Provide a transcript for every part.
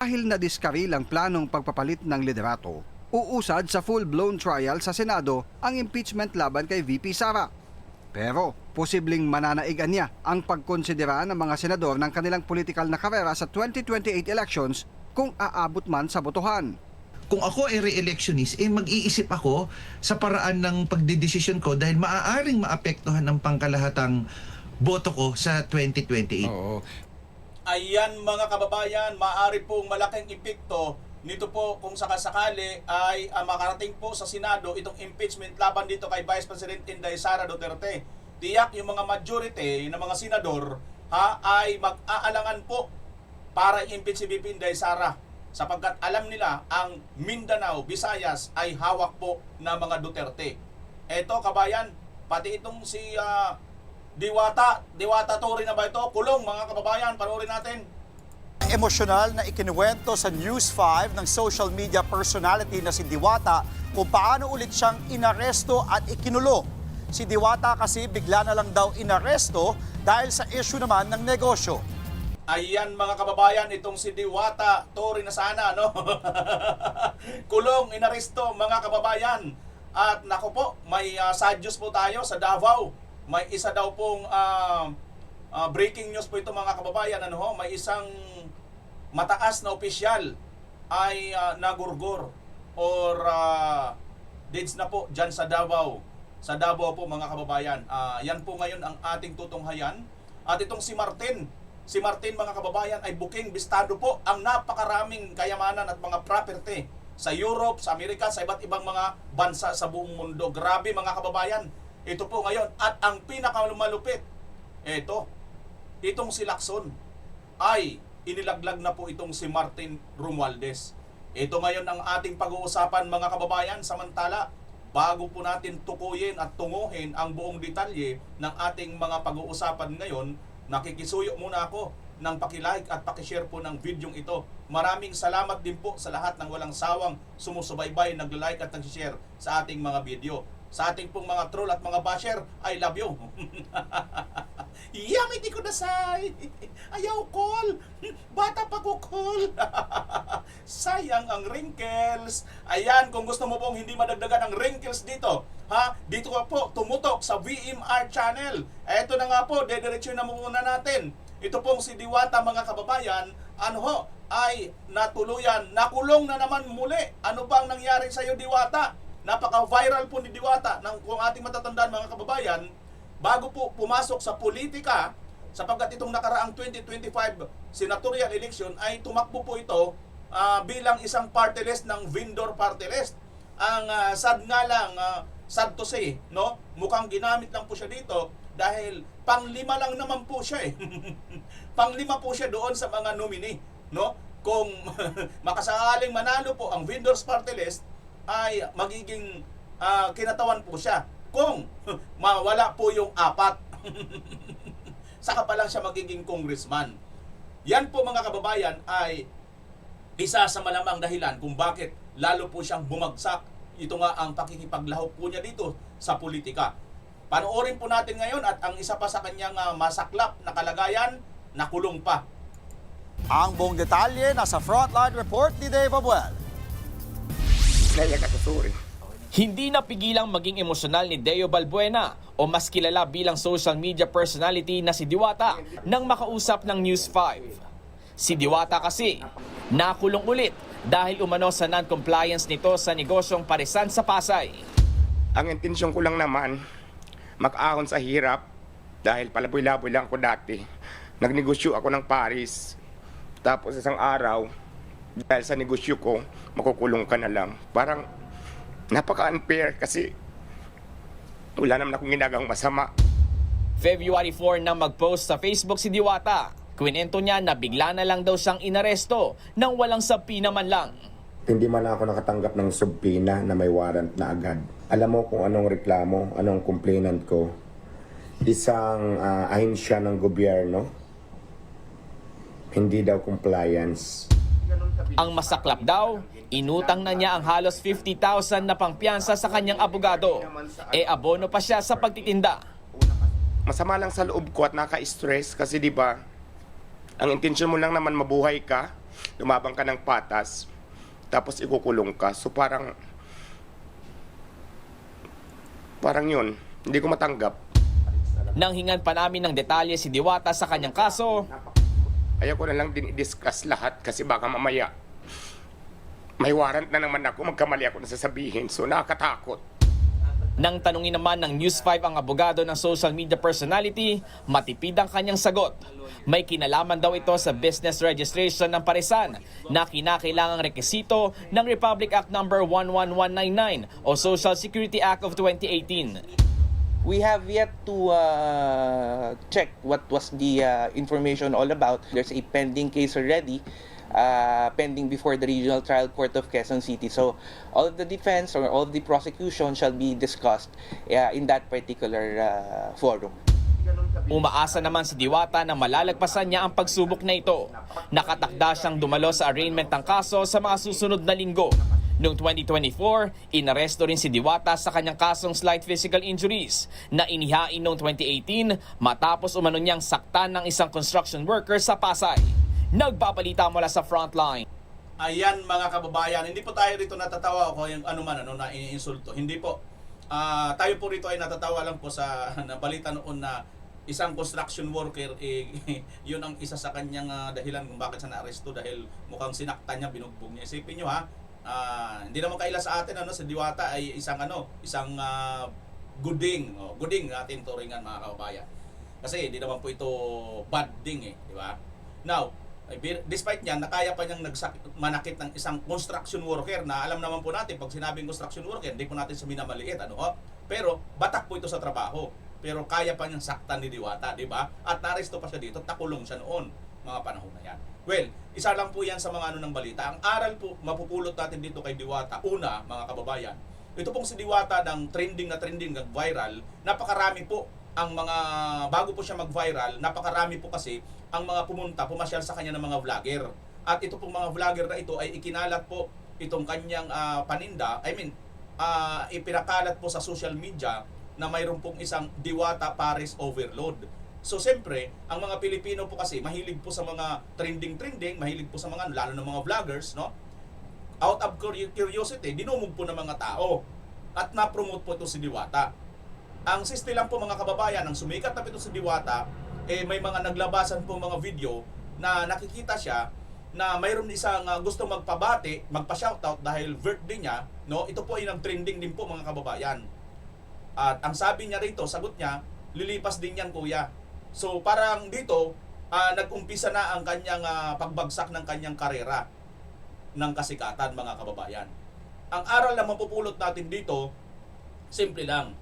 Dahil nadiskaril ang planong pagpapalit ng liderato, uusad sa full-blown trial sa Senado ang impeachment laban kay VP Sara. Pero posibleng mananaigan niya ang pagkonsidera ng mga senador ng kanilang political na karera sa 2028 elections kung aabot man sa botohan. Kung ako ay re-electionist, mag-iisip ako sa paraan ng pagdidesisyon ko dahil maaaring maapektuhan ang pangkalahatang boto ko sa 2028. Oo. Ayan mga kababayan, maaari pong malaking epekto nito po kung sakasakali ay makarating po sa Senado itong impeachment laban dito kay Vice President Inday Sara Duterte. Tiyak yung mga majority ng mga senador ay mag-aalangan po para impeach si VP Inday Sara sapagkat alam nila ang Mindanao, Visayas ay hawak po ng mga Duterte. Eto kabayan, pati itong si Diwata Tory na ba ito? Kulong mga kababayan, panoorin natin. Emosyonal na ikinuwento sa News 5 ng social media personality na si Diwata kung paano ulit siyang inaresto at ikinulong. Si Diwata kasi bigla na lang daw inaresto dahil sa issue naman ng negosyo. Ayan mga kababayan, itong si Diwata Tory na sana, no? Kulong, inaresto mga kababayan. At nako po, may sadyos po tayo sa Davao. May isa daw pong breaking news po ito mga kababayan. May isang mataas na opisyal ay nagurgor or deads na po dyan sa Davao. Sa Davao po mga kababayan. Yan po ngayon ang ating tutunghayan. At itong si Martin mga kababayan ay booking bistado po ang napakaraming kayamanan at mga property sa Europe, sa Amerika, sa iba't ibang mga bansa sa buong mundo. Grabe mga kababayan. Ito po ngayon. At ang pinakamalupit, itong si Lacson ay inilaglag na po itong si Martin Romualdez. Ito ngayon ang ating pag-uusapan mga kababayan. Samantala, bago po natin tukuyin at tunguhin ang buong detalye ng ating mga pag-uusapan ngayon, nakikisuyo muna ako ng paki-like at paki-share po ng videong ito. Maraming salamat din po sa lahat ng walang sawang sumusubaybay, nag-like at nag-share sa ating mga video. Sa ating pong mga troll at mga basher, I love you. Yummy di ko nasay. Ayaw call. Bata pa ko call. Sayang ang wrinkles. Ayan, kung gusto mo pong hindi madagdagan ang wrinkles dito, dito ka po tumutok sa VMR channel. Eto na nga po, dediretso na muna natin. Ito pong si Diwata mga kababayan, ay natuluyan, nakulong na naman muli. Ano bang nangyari sa iyo Diwata? Napaka-viral po ni Diwata kung ating matatandaan mga kababayan, bago po pumasok sa politika, sapagkat itong nakaraang 2025 senatorial election ay tumakbo po ito bilang isang party list ng vendor party list. Ang sad nga lang, sad to say, no? Mukhang ginamit lang po siya dito dahil panglima lang naman po siya panglima po siya doon sa mga nominee, no? Kung makasakaling manalo po ang vendors party list, ay magiging kinatawan po siya kung mawala po yung 4. Saka pa lang siya magiging congressman. Yan po mga kababayan ay isa sa malamang dahilan kung bakit lalo po siyang bumagsak. Ito nga ang pakikipaglahok po niya dito sa politika. Panoorin po natin ngayon at ang isa pa sa kanyang masaklap na kalagayan, nakulong pa. Ang buong detalye nasa Frontline Report ni Dave Abuel. Hindi napigilang maging emosyonal ni Deo Balbuena o mas kilala bilang social media personality na si Diwata nang makausap ng News 5. Si Diwata kasi nakulong ulit dahil umano sa non-compliance nito sa negosyong Parisan sa Pasay. Ang intensyon ko lang naman, makaahon sa hirap dahil palaboy-laboy lang ako dati. Nagnegosyo ako ng Paris. Tapos isang araw, dahil sa negosyo ko, makukulong ka na lang. Parang napaka-unfair kasi wala naman akong ginagawang masama. February 4 nang mag-post sa Facebook si Diwata. Kwinento niya na bigla na lang daw siyang inaresto nang walang subpoena man lang. Hindi man ako nakatanggap ng subpoena na may warrant na agad. Alam mo kung anong reklamo, anong complainant ko? Isang ahensya ng gobyerno. Hindi daw compliance. Ang masaklap daw, inutang na niya ang halos 50,000 na pangpiyansa sa kanyang abogado. Abono pa siya sa pagtitinda. Masama lang sa loob ko at naka-stress kasi di ba, ang intensyon mo lang naman mabuhay ka, lumabang ka ng patas, tapos ikukulong ka. So parang yun, hindi ko matanggap. Nang hingan pa namin ng detalye si Diwata sa kanyang kaso, Ayaw ko na lang din i-discuss lahat kasi baka mamaya may warrant na naman ako, magkamali ako na sasabihin. So nakakatakot. nang tanungin naman ng News 5 ang abogado ng social media personality, matipid ang kanyang sagot. May kinalaman daw ito sa business registration ng Parisan na kinakailangang rekisito ng Republic Act No. 11199 o Social Security Act of 2018. We have yet to check what was the information all about. There's a pending case already, pending before the Regional Trial Court of Quezon City. So all of the defense or all of the prosecution shall be discussed in that particular forum. Umaasa naman si Diwata na malalagpasan niya ang pagsubok na ito. Nakatakda siyang dumalo sa arraignment ng kaso sa mga susunod na linggo. Noong 2024, inaresto rin si Diwata sa kanyang kasong slight physical injuries na inihain noong 2018 matapos umano niyang saktan ng isang construction worker sa Pasay. Nagbabalita mula sa Frontline. Ayan mga kababayan, hindi po tayo rito natatawa o yung na iniinsulto. Hindi po. Tayo po rito ay natatawa lang po sa nabalita noon na isang construction worker, yun ang isa sa kanyang dahilan kung bakit siya naaresto dahil mukhang sinaktan niya, binugbog niya. Isipin nyo ha, hindi naman kaila sa atin si Diwata ay isang guding natin turingan mga kababayan. Kasi hindi naman po ito bad ding di ba? Now, despite niyan, nakaya pa niyang manakit ng isang construction worker na alam naman po natin, pag sinabing construction worker, hindi po natin sa minamaliit, pero batak po ito sa trabaho. Pero kaya pa niyang saktan ni Diwata, di ba? At naresto pa siya dito, takulong siya noon, mga panahon na yan. Well, isa lang po yan sa mga ng balita. Ang aral po, mapupulot natin dito kay Diwata. Una, mga kababayan, ito pong si Diwata ng trending, nag-viral, napakarami po ang mga, bago po siya mag-viral, napakarami po kasi ang mga pumasyal sa kanya ng mga vlogger. At ito pong mga vlogger na ito ay ikinalat po itong kanyang paninda, ipinakalat po sa social media na mayroon pong isang Diwata Paris overload. So siyempre, ang mga Pilipino po kasi mahilig po sa mga trending, mahilig po sa mga, lalo ng mga vloggers, out of curiosity, dinumog po ng mga tao at na-promote po ito si Diwata. Ang siste lang po mga kababayan, ang sumikat na ito si Diwata, may mga naglabasan po mga video na nakikita siya na mayroon isang gusto magpabati, magpa-shoutout dahil birthday niya, ito po ay nag-trending din po mga kababayan. At ang sabi niya rito, sagot niya, lilipas din yan kuya. So parang dito, nag-umpisa na ang kanyang pagbagsak ng kanyang karera ng kasikatan mga kababayan. Ang aral na mapupulot natin dito, simple lang.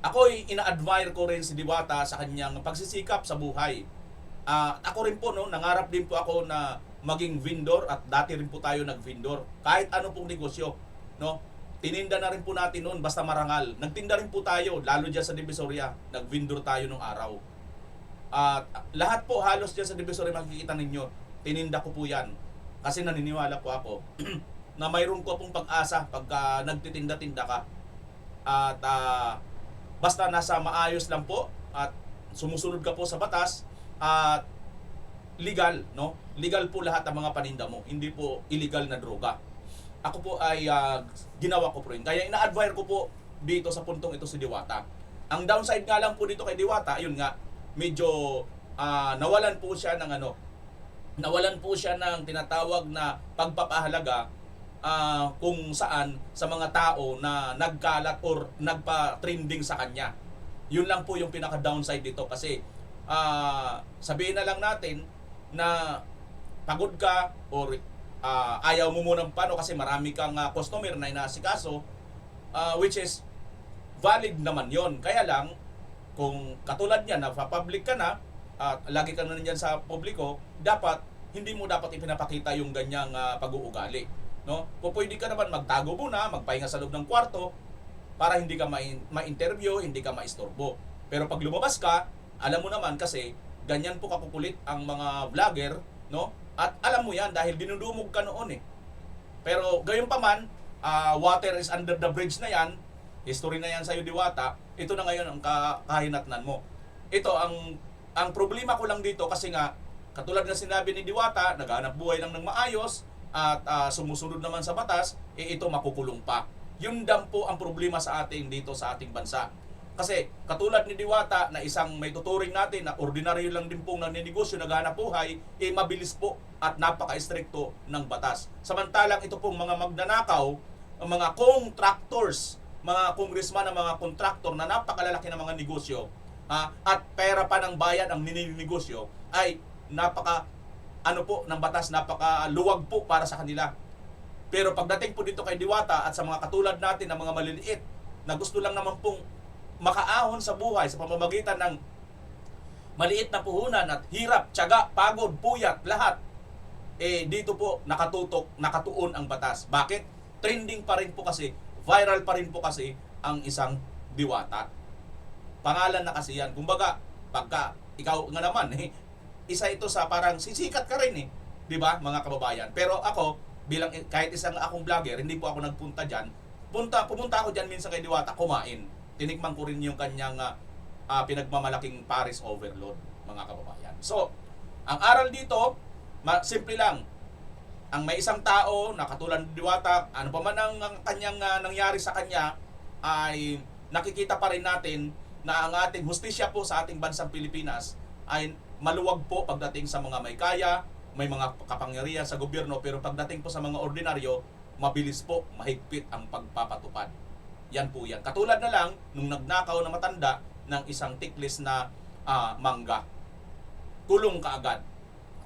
Ako'y ina-admire ko rin si Diwata sa kanyang pagsisikap sa buhay. Ako rin po, nangarap din po ako na maging vendor at dati rin po tayo nag-vendor. Kahit ano pong negosyo, tininda na rin po natin noon basta marangal. Nagtinda rin po tayo, lalo dyan sa Divisoria. Nag-vendor tayo nung araw. At lahat po halos dyan sa Divisoria makikita ninyo, tininda ko po yan. Kasi naniniwala po ako na mayroon ko pong pag-asa pagka nagtitinda-tinda ka. At basta nasa maayos lang po at sumusunod ka po sa batas at legal, legal po lahat ng mga paninda mo, hindi po illegal na droga. Ako po ay ginawa ko po rin. Kaya ina-advise ko po dito sa puntong ito si Diwata. Ang downside nga lang po dito kay Diwata, yun nga, medyo nawalan po siya ng tinatawag na pagpapahalaga kung saan sa mga tao na nagkalat or nagpa-trending sa kanya. Yun lang po yung pinaka-downside dito kasi sabihin na lang natin na pagod ka or ayaw mo munang paano kasi marami kang customer na inaasikaso, which is valid naman yon. Kaya lang, kung katulad niya, na-public ka na, at lagi ka na nandiyan sa publiko, hindi mo dapat ipinapakita yung ganyang pag-uugali. Kung pwede ka naman magtago muna, magpahinga sa loob ng kwarto, para hindi ka ma-interview, hindi ka ma-istorbo. Pero pag lumabas ka, alam mo naman kasi, ganyan po kakukulit ang mga vlogger, At alam mo yan dahil dinudumog ka noon Pero gayon pa man, water is under the bridge na yan, history na yan sa'yo Diwata, ito na ngayon ang kahinatnan mo. Ito, ang problema ko lang dito kasi nga, katulad na sinabi ni Diwata, naghanap buhay lang ng maayos at sumusunod naman sa batas, ito makukulong pa. Yun lang po ang problema sa atin dito sa ating bansa. Kasi katulad ni Diwata na isang may tuturing natin na ordinaryo lang din pong naninegosyo, naghanap buhay, mabilis po at napaka-istrikto ng batas. Samantalang ito pong mga magnanakaw, ang mga contractors, mga congressman na mga contractor na napakalalaki ng mga negosyo, at pera pa ng bayan ang nininegosyo, ay napaka ng batas, napakaluwag po para sa kanila. Pero pagdating po dito kay Diwata at sa mga katulad natin na mga maliliit na gusto lang naman pong makaahon sa buhay sa pamamagitan ng maliit na puhunan at hirap, tiyaga, pagod, puyat, lahat, dito po nakatuon ang batas. Bakit? Trending pa rin po kasi, viral pa rin po kasi ang isang Diwata. Pangalan na kasi yan. Kumbaga, pagka ikaw nga naman, isa ito sa parang sisikat ka rin di ba mga kababayan? Pero ako, bilang kahit isang akong vlogger, hindi po ako nagpunta dyan. Pumunta ako dyan minsan kay Diwata, kumain. Tinikman ko rin yung kanyang pinagmamalaking Paris overload, mga kababayan. So, ang aral dito, simple lang. Ang may isang tao na katulad ni Diwata, ano pa man ang kanyang nangyari sa kanya, ay nakikita pa rin natin na ang ating hustisya po sa ating bansang Pilipinas ay maluwag po pagdating sa mga may kaya, may mga kapangyarihan sa gobyerno, pero pagdating po sa mga ordinaryo, mabilis po, mahigpit ang pagpapatupad. Yan po yan. Katulad na lang nung nagnakaw na matanda ng isang tiklis na mangga. Kulong kaagad.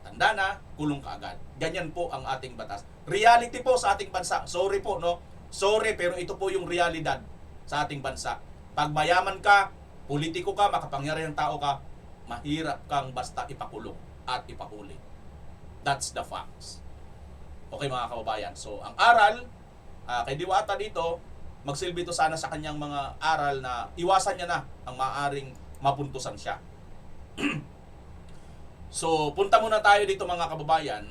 Matanda na, kulong kaagad. Ganyan po ang ating batas. Reality po sa ating bansa. Sorry po, no? Sorry, pero ito po yung realidad sa ating bansa. Pag mayaman ka, politiko ka, makapangyarihang tao ka, mahirap kang basta ipakulong at ipahuli. That's the facts. Okay mga kababayan. So, ang aral kay Diwata dito, magsilbi to sana sa kanyang mga aral na iwasan niya na ang maaaring mapuntusan siya. So, punta muna tayo dito mga kababayan,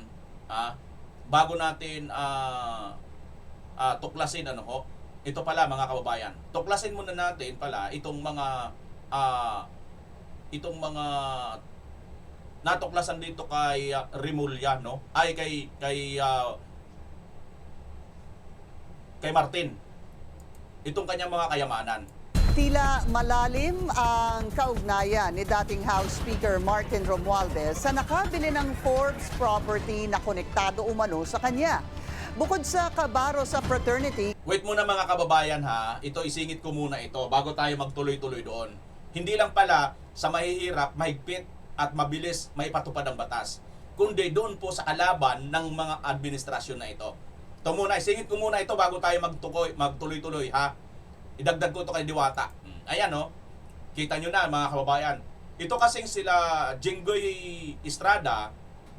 bago natin tuklasin ito pala mga kababayan. Tuklasin muna natin pala itong mga natuklasan dito kay Remulla, no? Ay kay Martin. Itong kanyang mga kayamanan. Tila malalim ang kaugnayan ni dating House Speaker Martin Romualdez sa nakabili ng Forbes property na konektado umano sa kanya. Bukod sa kabaro sa fraternity... Wait muna mga kababayan ito isingit ko muna ito bago tayo magtuloy-tuloy doon. Hindi lang pala sa mahihirap, mahigpit at mabilis maipatupad ang batas, kundi doon po sa kalaban ng mga administrasyon na ito. Ito muna, isingit ko muna ito bago tayo magtuloy-tuloy Idagdag ko ito kay Diwata. Ayan kita nyo na mga kababayan. Ito kasing sila Jinggoy Estrada,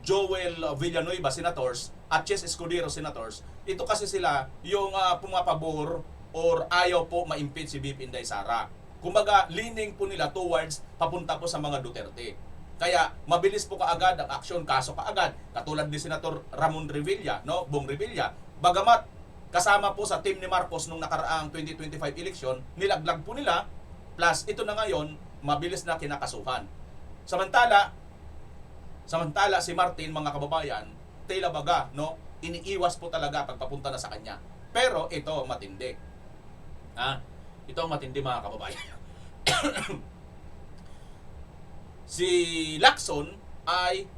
Joel Villanueva Senators at Chess Escudero Senators. Ito kasi sila yung pumapabor or ayaw po ma-impeach si BP Inday Sara. Kumbaga, leaning po nila towards papunta po sa mga Duterte. Kaya mabilis po kaagad ang aksyon, kaso kaagad. Katulad ni Senator Ramon Revilla, Bong Revilla. Bagamat kasama po sa team ni Marcos nung nakaraang 2025 election, nilaglag po nila, plus ito na ngayon, mabilis na kinakasuhan. Samantala si Martin, mga kababayan, tila baga, iniiwas po talaga pagpapunta na sa kanya. Pero ito matindi. Ito ang matindi mga kababayan. Si Lacson ay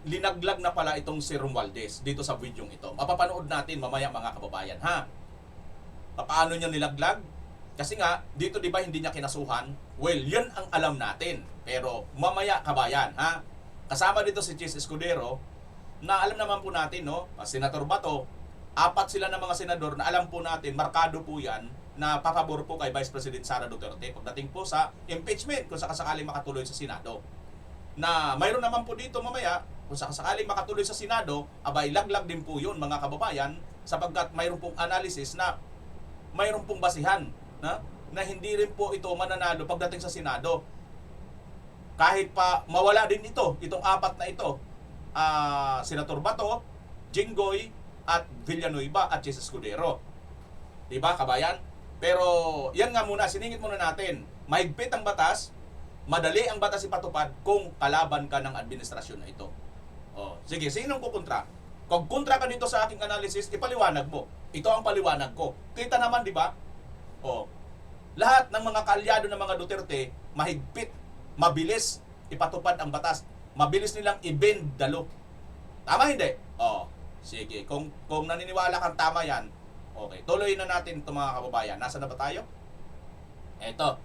linaglag na pala itong si Romualdez dito sa video ito. Mapapanood natin mamaya mga kababayan Paano niya nilaglag? Kasi nga, dito di ba hindi niya kinasuhan? Well, yun ang alam natin. Pero mamaya kabayan kasama dito si Chis Escudero na alam naman po natin Senator Bato, 4 sila ng mga senador na alam po natin, markado po yan na papabor po kay Vice President Sara Duterte pagdating po sa impeachment kung sakasakaling makatuloy sa Senado. Na mayroon naman po dito mamaya, kung sakasakaling makatuloy sa Senado, abay laglag din po yun mga kababayan, sapagkat mayroon pong analysis na mayroon pong basihan na hindi rin po ito mananalo pagdating sa Senado. Kahit pa mawala din itong 4 na ito, Senator Bato, Jinggoy, at Villanueva at Chis Escudero. Diba kabayan? Pero yan nga muna, siningit muna natin. Mahigpit ang batas, madali ang batas ipatupad kung kalaban ka ng administrasyon na ito. Sige, sinong kukontra? Kung kontra ka dito sa aking analysis, ipaliwanag mo. Ito ang paliwanag ko. Kita naman, di ba? Lahat ng mga kalyado ng mga Duterte, mahigpit, mabilis ipatupad ang batas. Mabilis nilang i-bend the law. Tama hindi? Sige. Kung naniniwala kang tama yan, okay. Tuloy na natin ito mga kababayan. Nasaan na ba tayo? Ito.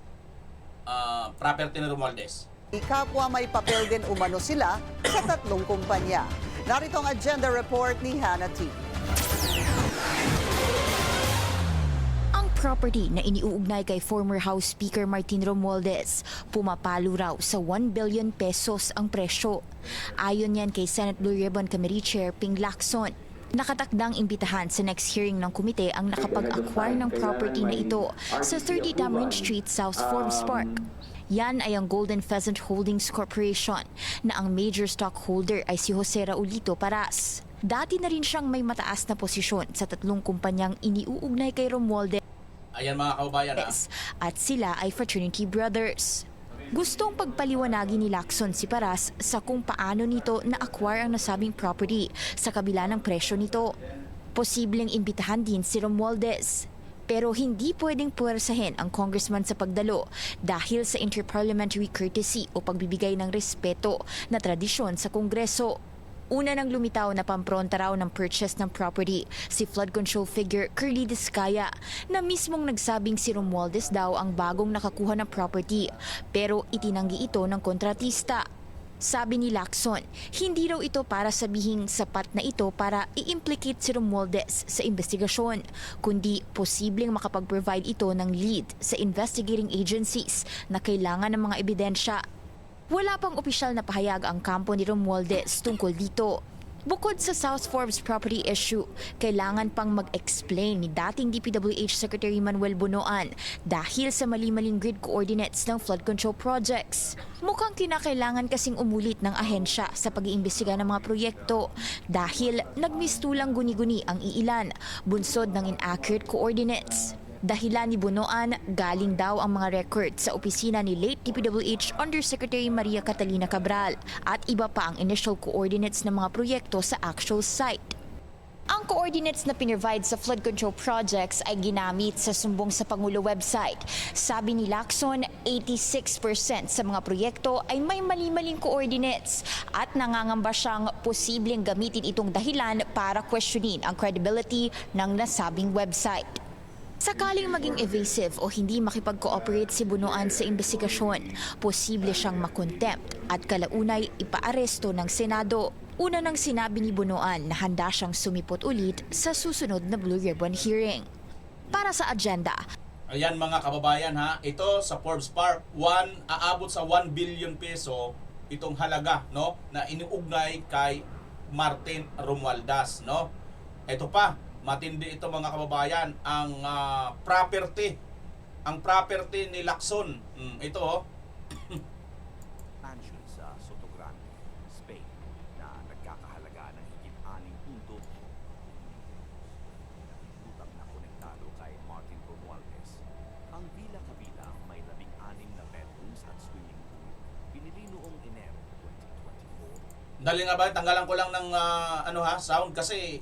Property ni Romualdez. Kapwa may papel din umano sila sa tatlong kumpanya. Narito ang agenda report ni Hannah T. Ang property na iniuugnay kay former House Speaker Martin Romualdez, pumapalo raw sa 1 billion pesos ang presyo. Ayon yan kay Senate Blue Ribbon Committee Chair Ping Lacson. Nakatakdang imbitahan sa next hearing ng komite ang nakapag-acquire ng property na ito sa 30 Tamarind Street, South Forbes Park. Yan ay ang Golden Pheasant Holdings Corporation na ang major stockholder ay si Jose Raulito Paras. Dati na rin siyang may mataas na posisyon sa tatlong kumpanyang iniuugnay kay Romualdez. Ayan mga kababayan At sila ay fraternity brothers. Gustong pagpaliwanagin ni Lacson si Paras sa kung paano nito na-acquire ang nasabing property sa kabila ng presyo nito. Posibleng imbitahan din si Romualdez. Pero hindi pwedeng puwersahin ang congressman sa pagdalo dahil sa interparliamentary courtesy o pagbibigay ng respeto na tradisyon sa Kongreso. Una nang lumitaw na pampronta raw ng purchase ng property si flood control figure Curly Discaya na mismong nagsabing si Romualdez daw ang bagong nakakuha ng property pero itinanggi ito ng kontratista. Sabi ni Lacson, hindi raw ito para sabihing sapat na ito para i-implicate si Romualdez sa investigasyon, kundi posibleng makapag-provide ito ng lead sa investigating agencies na kailangan ng mga ebidensya. Wala pang opisyal na pahayag ang kampo ni Romualdez tungkol dito. Bukod sa South Forbes property issue, kailangan pang mag-explain ni dating DPWH Secretary Manuel Bonoan dahil sa mali-maling grid coordinates ng flood control projects. Mukhang kinakailangan kasing umulit ng ahensya sa pag-iimbestiga ng mga proyekto dahil nagmistulang guni-guni ang iilan, bunsod ng inaccurate coordinates. Dahilan ni Bonoan, galing daw ang mga record sa opisina ni late DPWH Undersecretary Maria Catalina Cabral at iba pa ang initial coordinates ng mga proyekto sa actual site. Ang coordinates na pinrovide sa flood control projects ay ginamit sa sumbong sa Pangulo website. Sabi ni Lacson, 86% sa mga proyekto ay may mali-maling coordinates at nangangamba siyang posibleng gamitin itong dahilan para questionin ang credibility ng nasabing website. Sakaling maging evasive o hindi makipag-cooperate si Bonoan sa investigasyon, posible siyang makontempt at kalaunay ipaaresto ng Senado. Una nang sinabi ni Bonoan na handa siyang sumipot ulit sa susunod na Blue Ribbon hearing. Para sa agenda, ayan mga kababayan ito sa Forbes Park, aabot sa 1 billion peso itong halaga na iniugnay kay Martin Romualdez. Ito pa, matindi ito mga kababayan, ang property ni Lacson. Ito mansion sa Sotogrande, Spain na nagkakahalaga ng higit 6 punto. Utang na konektado kay Martin Romualdez. Ang Villa Cabila may 16 na bedrooms at swimming pool. Pinili noong Enero 2024. Dali nga ba, tanggalan ko lang ng sound kasi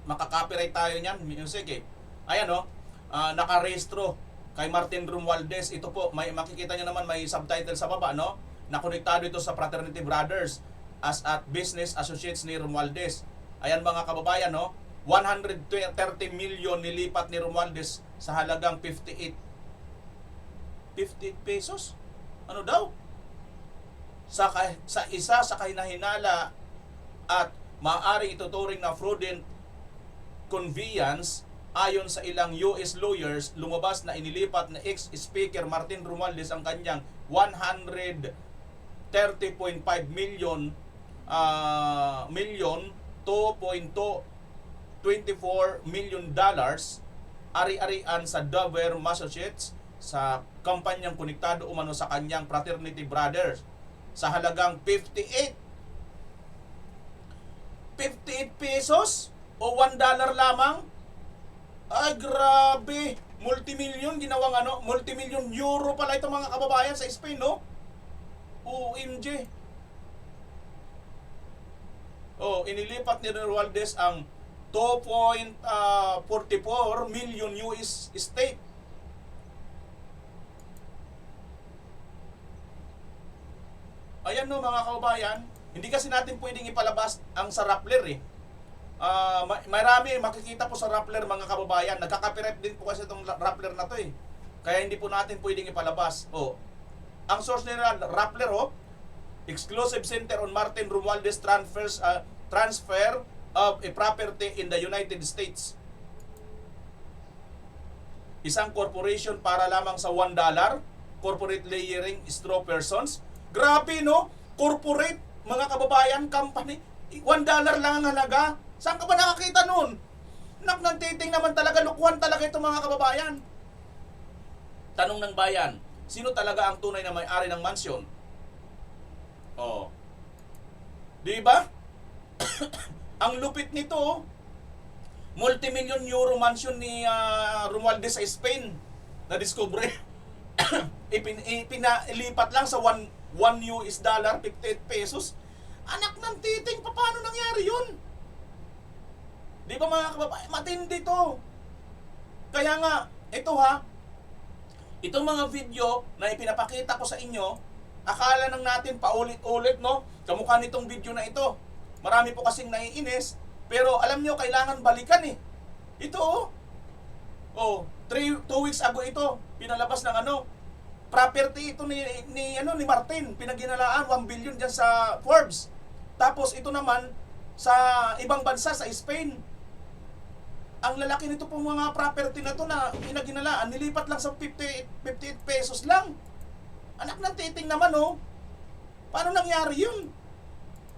makaka-copyright tayo niyan, music Ayan nakarehistro kay Martin Romualdez. Ito po, may makikita niyo naman may subtitle sa baba, Nakonektado ito sa Fraternity Brothers as at business associates ni Romualdez. Ayan mga kababayan, 130 million nilipat ni Romualdez sa halagang 58 pesos. Ano daw? Sa isa sa kahinahinala at maaari ituturing na fraudulent conveyance. Ayon sa ilang US lawyers, lumabas na inilipat na ex-speaker Martin Romualdez ang kanyang 130.5 million 2.24 million dollars ari-arian sa Dover, Massachusetts sa kampanyang konektado umano sa kanyang Fraternity Brothers sa halagang 58 pesos o $1 lamang. Ay grabe, multimillion ginawang multimillion euro pala ito mga kababayan sa Spain, OMG. Oh, inilipat ni Romualdez ang 2.44 million US estate. Ayan no mga kababayan, hindi kasi natin pwedeng ipalabas ang sa Rappler eh. Marami makikita po sa Rappler mga kababayan. Nagka-copyright din po kasi itong Rappler na to eh. Kaya hindi po natin pwedeng ipalabas. Oh, ang source nila Rappler exclusive center on Martin Romualdez transfer of a property in the United States. Isang corporation para lamang sa $1, corporate layering straw persons. Grabe no, corporate mga kababayan, company, $1 lang ang halaga. Saan ka ba nakakita nun? Nagtiting naman talaga, lukwan talaga ito mga kababayan. Tanong ng bayan, sino talaga ang tunay na may-ari ng mansyon? Oh. Di ba? Ang lupit nito, multi-million euro mansion ni Romualdez sa Spain na discovery. Ipinalipat lang sa $1 US, 58 pesos. Anak ng titing, paano nangyari yun? Di ba mga kababayan? Matindi to. Kaya nga, ito itong mga video na ipinapakita ko sa inyo, akala nang natin paulit-ulit, no? Kamukha nitong video na ito. Marami po kasing naiinis, pero alam nyo, kailangan balikan eh. Ito, 2 weeks ago ito, pinalabas ng property ito ni Martin, pinagginalaan 1 billion diyan sa Forbes. Tapos ito naman sa ibang bansa sa Spain. Ang lalaki nito pong mga property na to na pinagginalaan, nilipat lang sa 58 pesos lang. Anak ng titing naman Paano nangyari yun?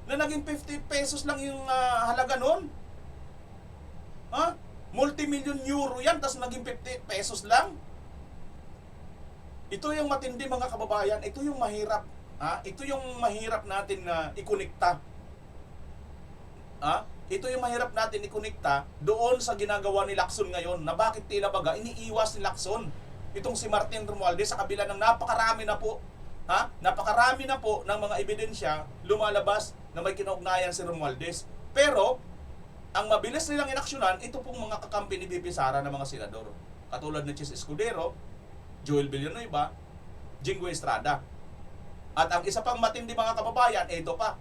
Na naging 50 pesos lang yung halaga noon? Multi-million euro yan, tas naging 50 pesos lang? Ito yung matindi mga kababayan, ito yung mahirap. Ito yung mahirap natin na ikonekta. Ito yung mahirap natin ikonekta doon sa ginagawa ni Lacson ngayon, na bakit tila baga iniiwas ni Lacson itong si Martin Romualdez sa kabila ng napakarami na po ng mga ebidensya lumalabas na may kinaugnayan si Romualdez. Pero ang mabilis nilang inaksyonan, ito pong mga kakampi ni VP Sara ng mga senador. Katulad ni Chis Escudero, Joel Villanueva, Jinggo Estrada. At ang isa pang matindi mga kababayan, ito pa.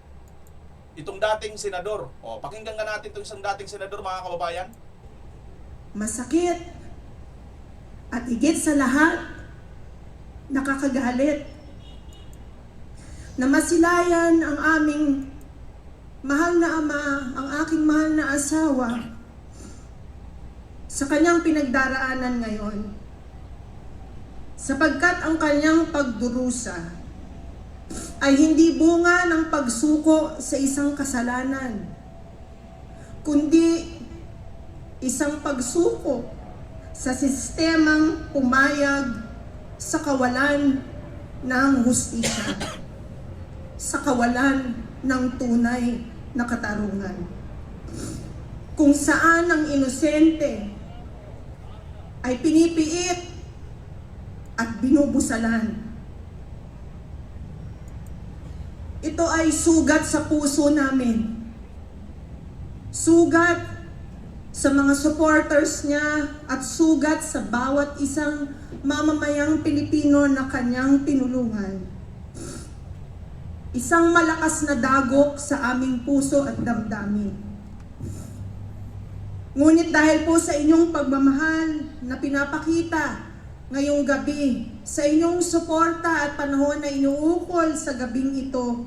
Itong dating senador. Pakinggan nga natin itong isang dating senador mga kababayan. Masakit at higit sa lahat, nakakagalit na masilayan ang aming mahal na ama, ang aking mahal na asawa sa kanyang pinagdaraanan ngayon, sapagkat ang kanyang pagdurusa ay hindi bunga ng pagsuko sa isang kasalanan, kundi isang pagsuko sa sistemang pumayag sa kawalan ng hustisya, sa kawalan ng tunay na katarungan, kung saan ang inosente ay pinipiit at binubusalan. Ito ay sugat sa puso namin. Sugat sa mga supporters niya at sugat sa bawat isang mamamayang Pilipino na kanyang tinulungan. Isang malakas na dagok sa aming puso at damdamin. Ngunit dahil po sa inyong pagmamahal na pinapakita ngayong gabi, sa inyong suporta at panahon na inuukol sa gabing ito,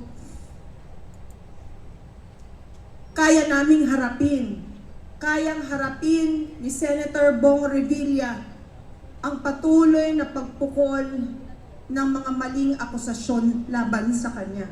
kayang harapin ni Senator Bong Revilla ang patuloy na pagpukol ng mga maling akusasyon laban sa kanya.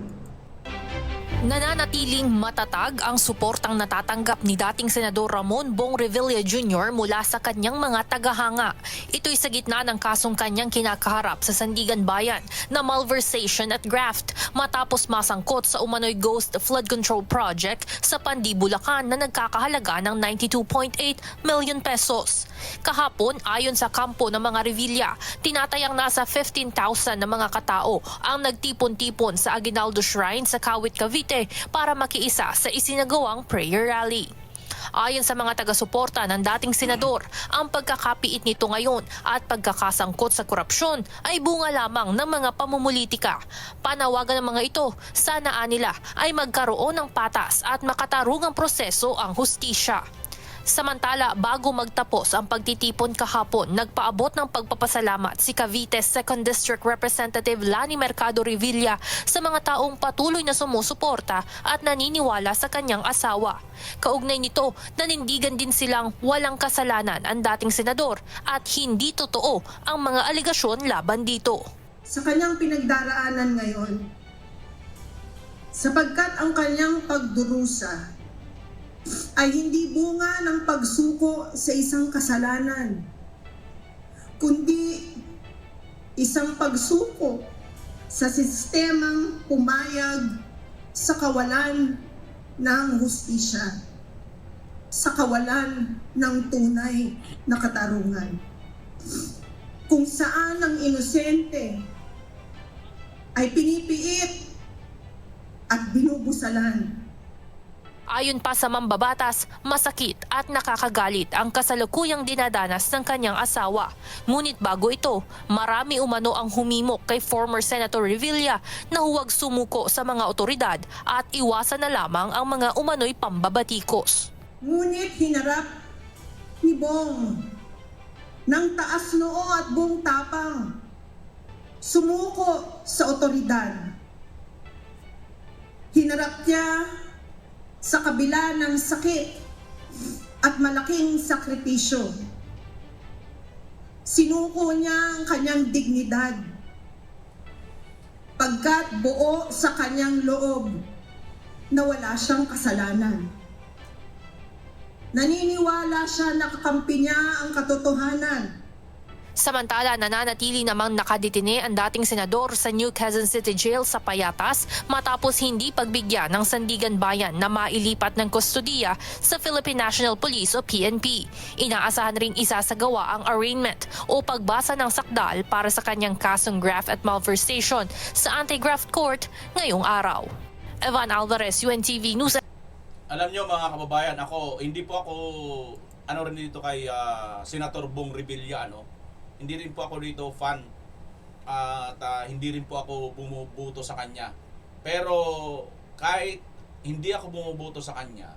Nananatiling matatag ang suportang natatanggap ni dating Senador Ramon Bong Revilla Jr. mula sa kanyang mga tagahanga. Ito'y sa gitna ng kasong kanyang kinakaharap sa Sandigan Bayan na malversation at graft matapos masangkot sa umano'y ghost flood control project sa Pandi, Bulacan na nagkakahalaga ng 92.8 million pesos. Kahapon, ayon sa kampo ng mga Revilla, tinatayang nasa 15,000 na mga katao ang nagtipon-tipon sa Aguinaldo Shrine sa Kawit, Cavite para makiisa sa isinagawang prayer rally. Ayon sa mga taga-suporta ng dating senador, ang pagkakapiit nito ngayon at pagkakasangkot sa korupsyon ay bunga lamang ng mga pamumulitika. Panawagan ng mga ito, sanaan nila ay magkaroon ng patas at makatarungang proseso ang hustisya. Samantala, bago magtapos ang pagtitipon kahapon, nagpaabot ng pagpapasalamat si Cavite's 2nd District Representative Lani Mercado Revilla sa mga taong patuloy na sumusuporta at naniniwala sa kanyang asawa. Kaugnay nito, nanindigan din silang walang kasalanan ang dating senador at hindi totoo ang mga aligasyon laban dito. Sa kanyang pinagdaraanan ngayon, sapagkat ang kanyang pagdurusa ay hindi bunga ng pagsuko sa isang kasalanan, kundi isang pagsuko sa sistemang pumayag sa kawalan ng hustisya, sa kawalan ng tunay na katarungan. Kung saan ang inosente ay pinipiit at binubusalan. Ayon pa sa mambabatas, masakit at nakakagalit ang kasalukuyang dinadanas ng kanyang asawa. Ngunit bago ito, marami umano ang humimok kay former Senator Revilla na huwag sumuko sa mga otoridad at iwasan na lamang ang mga umano'y pambabatikos. Ngunit hinarap ni Bong ng taas noo at buong tapang, sumuko sa otoridad. Hinarap niya sa kabila ng sakit at malaking sakripisyo. Sinuko niya ang kanyang dignidad pagkat buo sa kanyang loob na wala siyang kasalanan. Naniniwala siya na kakampi niya ang katotohanan. Samantala, nananatili namang nakadetine ang dating senador sa New Quezon City Jail sa Payatas matapos hindi pagbigyan ng Sandigan Bayan na mailipat ng kustodiya sa Philippine National Police o PNP. Inaasahan ring isasagawa ang arraignment o pagbasa ng sakdal para sa kanyang kasong graft at malversation sa Anti-Graft Court ngayong araw. Evan Alvarez, UNTV News. Alam nyo mga kababayan, hindi po ako rin dito kay Senator Bong Revilla, Hindi rin po ako dito fan at hindi rin po ako bumuboto sa kanya. Pero kahit hindi ako bumuboto sa kanya,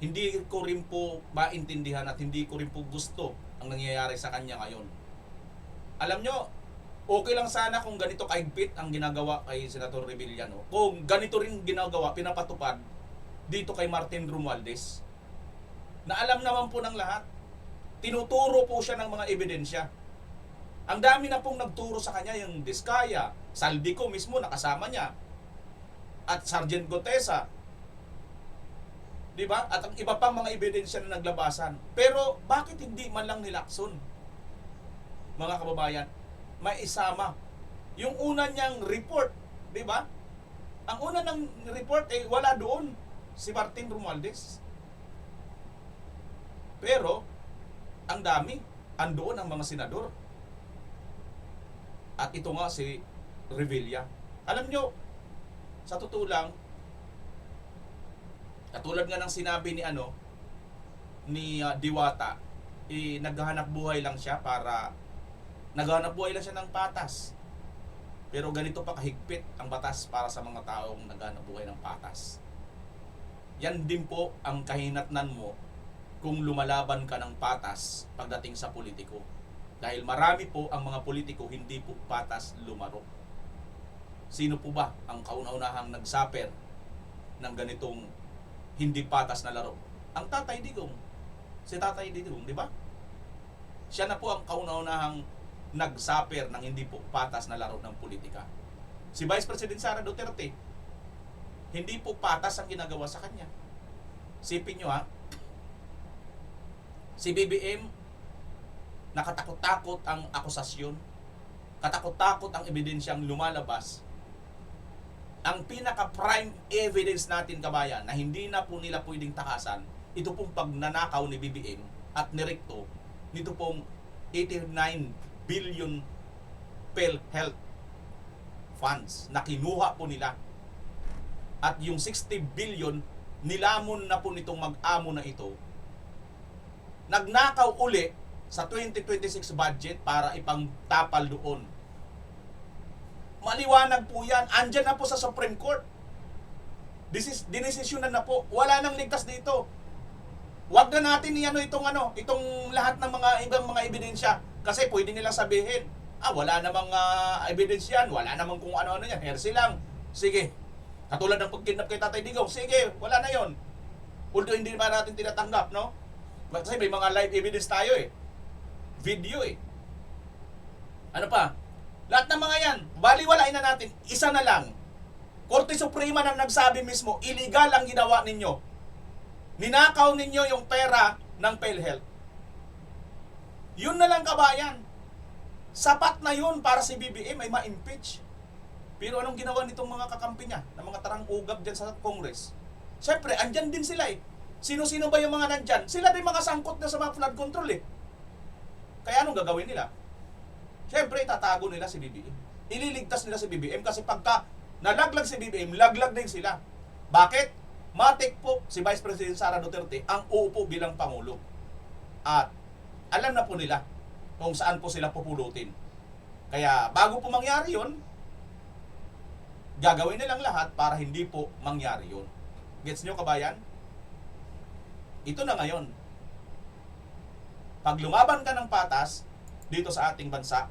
hindi ko rin po maintindihan at hindi ko rin po gusto ang nangyayari sa kanya ngayon. Alam nyo, okay lang sana kung ganito kahigpit ang ginagawa kay Senator Revilla, Kung ganito rin ginagawa, pinapatupad dito kay Martin Romualdez, na alam naman po ng lahat, tinuturo po siya ng mga ebidensya. Ang dami na pong nagturo sa kanya, yung Diskaya, Saldico mismo nakasama niya, at Sergeant Gotesa. Diba? At ang iba pang mga ebidensya na naglabasan. Pero bakit hindi man lang ni Lacson, mga kababayan, may isama yung una niyang report, diba? Ang una ng report ay wala doon si Martin Romualdez. Pero ang dami, andoon ang mga senador. At ito nga si Revilla. Alam nyo, sa totoo lang, katulad nga ng sinabi ni Diwata, naghahanap buhay lang siya ng patas. Pero ganito pa kahigpit ang batas para sa mga taong naghahanap buhay ng patas. Yan din po ang kahinatnan mo kung lumalaban ka ng patas pagdating sa politiko. Dahil marami po ang mga politiko hindi po patas lumaro. Sino po ba ang kauna-unahang nagsaper ng ganitong hindi patas na laro? Ang Tatay Digong. Si Tatay Digong, di ba? Siya na po ang kauna-unahang nagsaper ng hindi po patas na laro ng politika. Si Vice President Sara Duterte, Hindi po patas ang ginagawa sa kanya. Sipin nyo ha, si BBM, nakatakot-takot ang akusasyon, katakot-takot ang ebidensyang lumalabas. Ang pinaka-prime evidence natin, kabayan, na hindi na po nila pwedeng takasan, ito pong pagnanakaw ni BBM at ni Recto, nito pong 89 billion PhilHealth funds na kinuha po nila. At yung 60 billion, nilamon na po nitong mag-amo na ito. Nagnakaw uli sa 2026 budget para ipangtapal doon. Maliwanag po yan. Andyan na po sa Supreme Court. Dinesisyonan na po. Wala nang ligtas dito. Huwag na natin itong lahat ng mga ibang mga ebidensya. Kasi pwede nilang sabihin, wala namang ebidensya yan, wala namang kung ano-ano yan, hearsay lang. Sige. Katulad ng pagkidnap kay Tatay Digong, sige, wala na yon. Although hindi ba natin tinatanggap, no? Kasi may mga live evidence tayo eh. Video eh. Ano pa? Lahat ng mga yan, baliwalain na natin. Isa na lang. Korte Suprema nang nagsabi mismo, illegal ang ginawa ninyo. Ninakaw ninyo yung pera ng PhilHealth. Yun na lang, kabayan. Sapat na yun para si BBM ay ma-impeach. Pero anong ginawa nitong mga kakampi niya, na mga tarang ugab dyan sa Congress? Siyempre, andyan din sila eh. Sino-sino ba yung mga nandyan? Sila din mga sangkot na sa mga flood control eh. Kaya anong gagawin nila? Siyempre, itatago nila si BBM. Ililigtas nila si BBM kasi pagka nalaglag si BBM, laglag din sila. Bakit? Matik po si Vice President Sara Duterte ang uupo bilang Pangulo. At alam na po nila kung saan po sila pupulutin. Kaya bago po mangyari yun, gagawin nilang lahat para hindi po mangyari yun. Gets nyo, kabayan? Ito na ngayon. Pag lumaban ka ng patas dito sa ating bansa,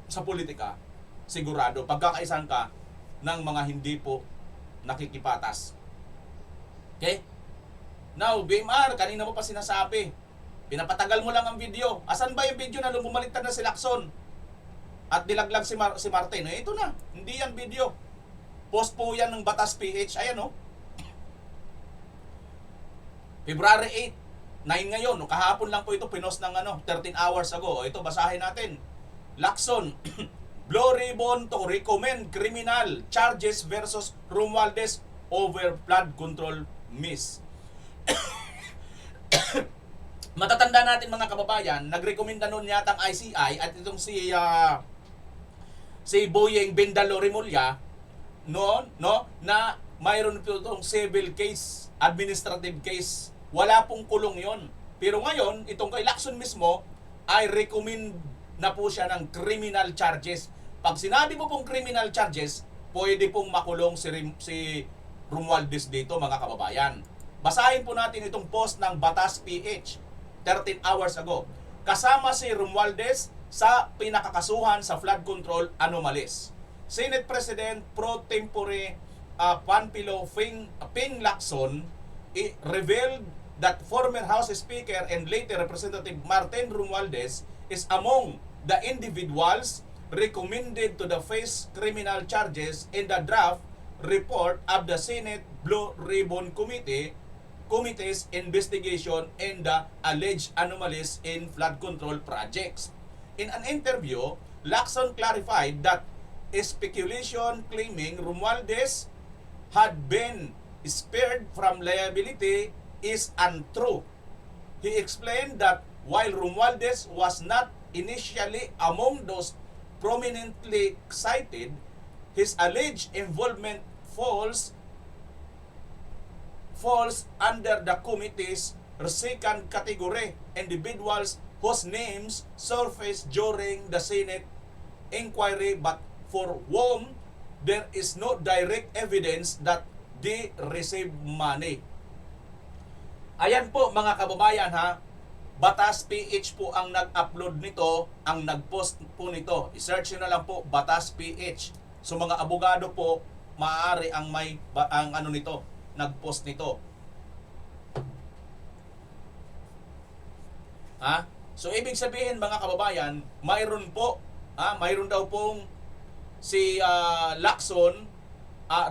sa politika, sigurado, pagkakaisan ka ng mga hindi po nakikipatas. Okay? Now, BMR, kanina mo pa sinasabi, pinapatagal mo lang ang video. Asan ba yung video na lumumaliktad na si Lacson? At dilaglag si Martin. Ito na, hindi yan video. Post po yan ng Batas PH. Ayan o. February 8, 9 ngayon. Kahapon lang po ito, pinost ng 13 hours ago. Ito, basahin natin. Lacson, Blue Ribbon to recommend criminal charges versus Romualdez over flood control miss. Matatanda natin mga kababayan, nagrekomenda noon yata ang ICI at itong si Boyeng Bendalo Remulla na mayroon po itong civil case, administrative case. Wala pong kulong yon. Pero ngayon, itong kay Lacson mismo ay recommend na po siya ng criminal charges. Pag sinabi mo pong criminal charges, pwede pong makulong si Romualdez dito, mga kababayan. Basahin po natin itong post ng Batas PH 13 hours ago. Kasama si Romualdez sa pinakakasuhan sa flood control anomalies. Senate President pro tempore Panfilo Ping Lacson revealed that former House Speaker and later Representative Martin Romualdez is among the individuals recommended to the face criminal charges in the draft report of the Senate Blue Ribbon Committee's investigation in the alleged anomalies in flood control projects. In an interview, Lacson clarified that speculation claiming Romualdez had been spared from liability is untrue. He explained that while Romualdez was not initially among those prominently cited, his alleged involvement falls under the committee's second category, individuals whose names surfaced during the Senate inquiry but for whom there is no direct evidence that they received money. Ayan po mga kababayan ha, Batas PH po ang nag-upload nito, ang nag-post po nito. I-search nyo na lang po, Batas PH. So mga abogado po, maaari ang nito, nag-post nito. Ha? So ibig sabihin mga kababayan, mayroon daw pong si Lacson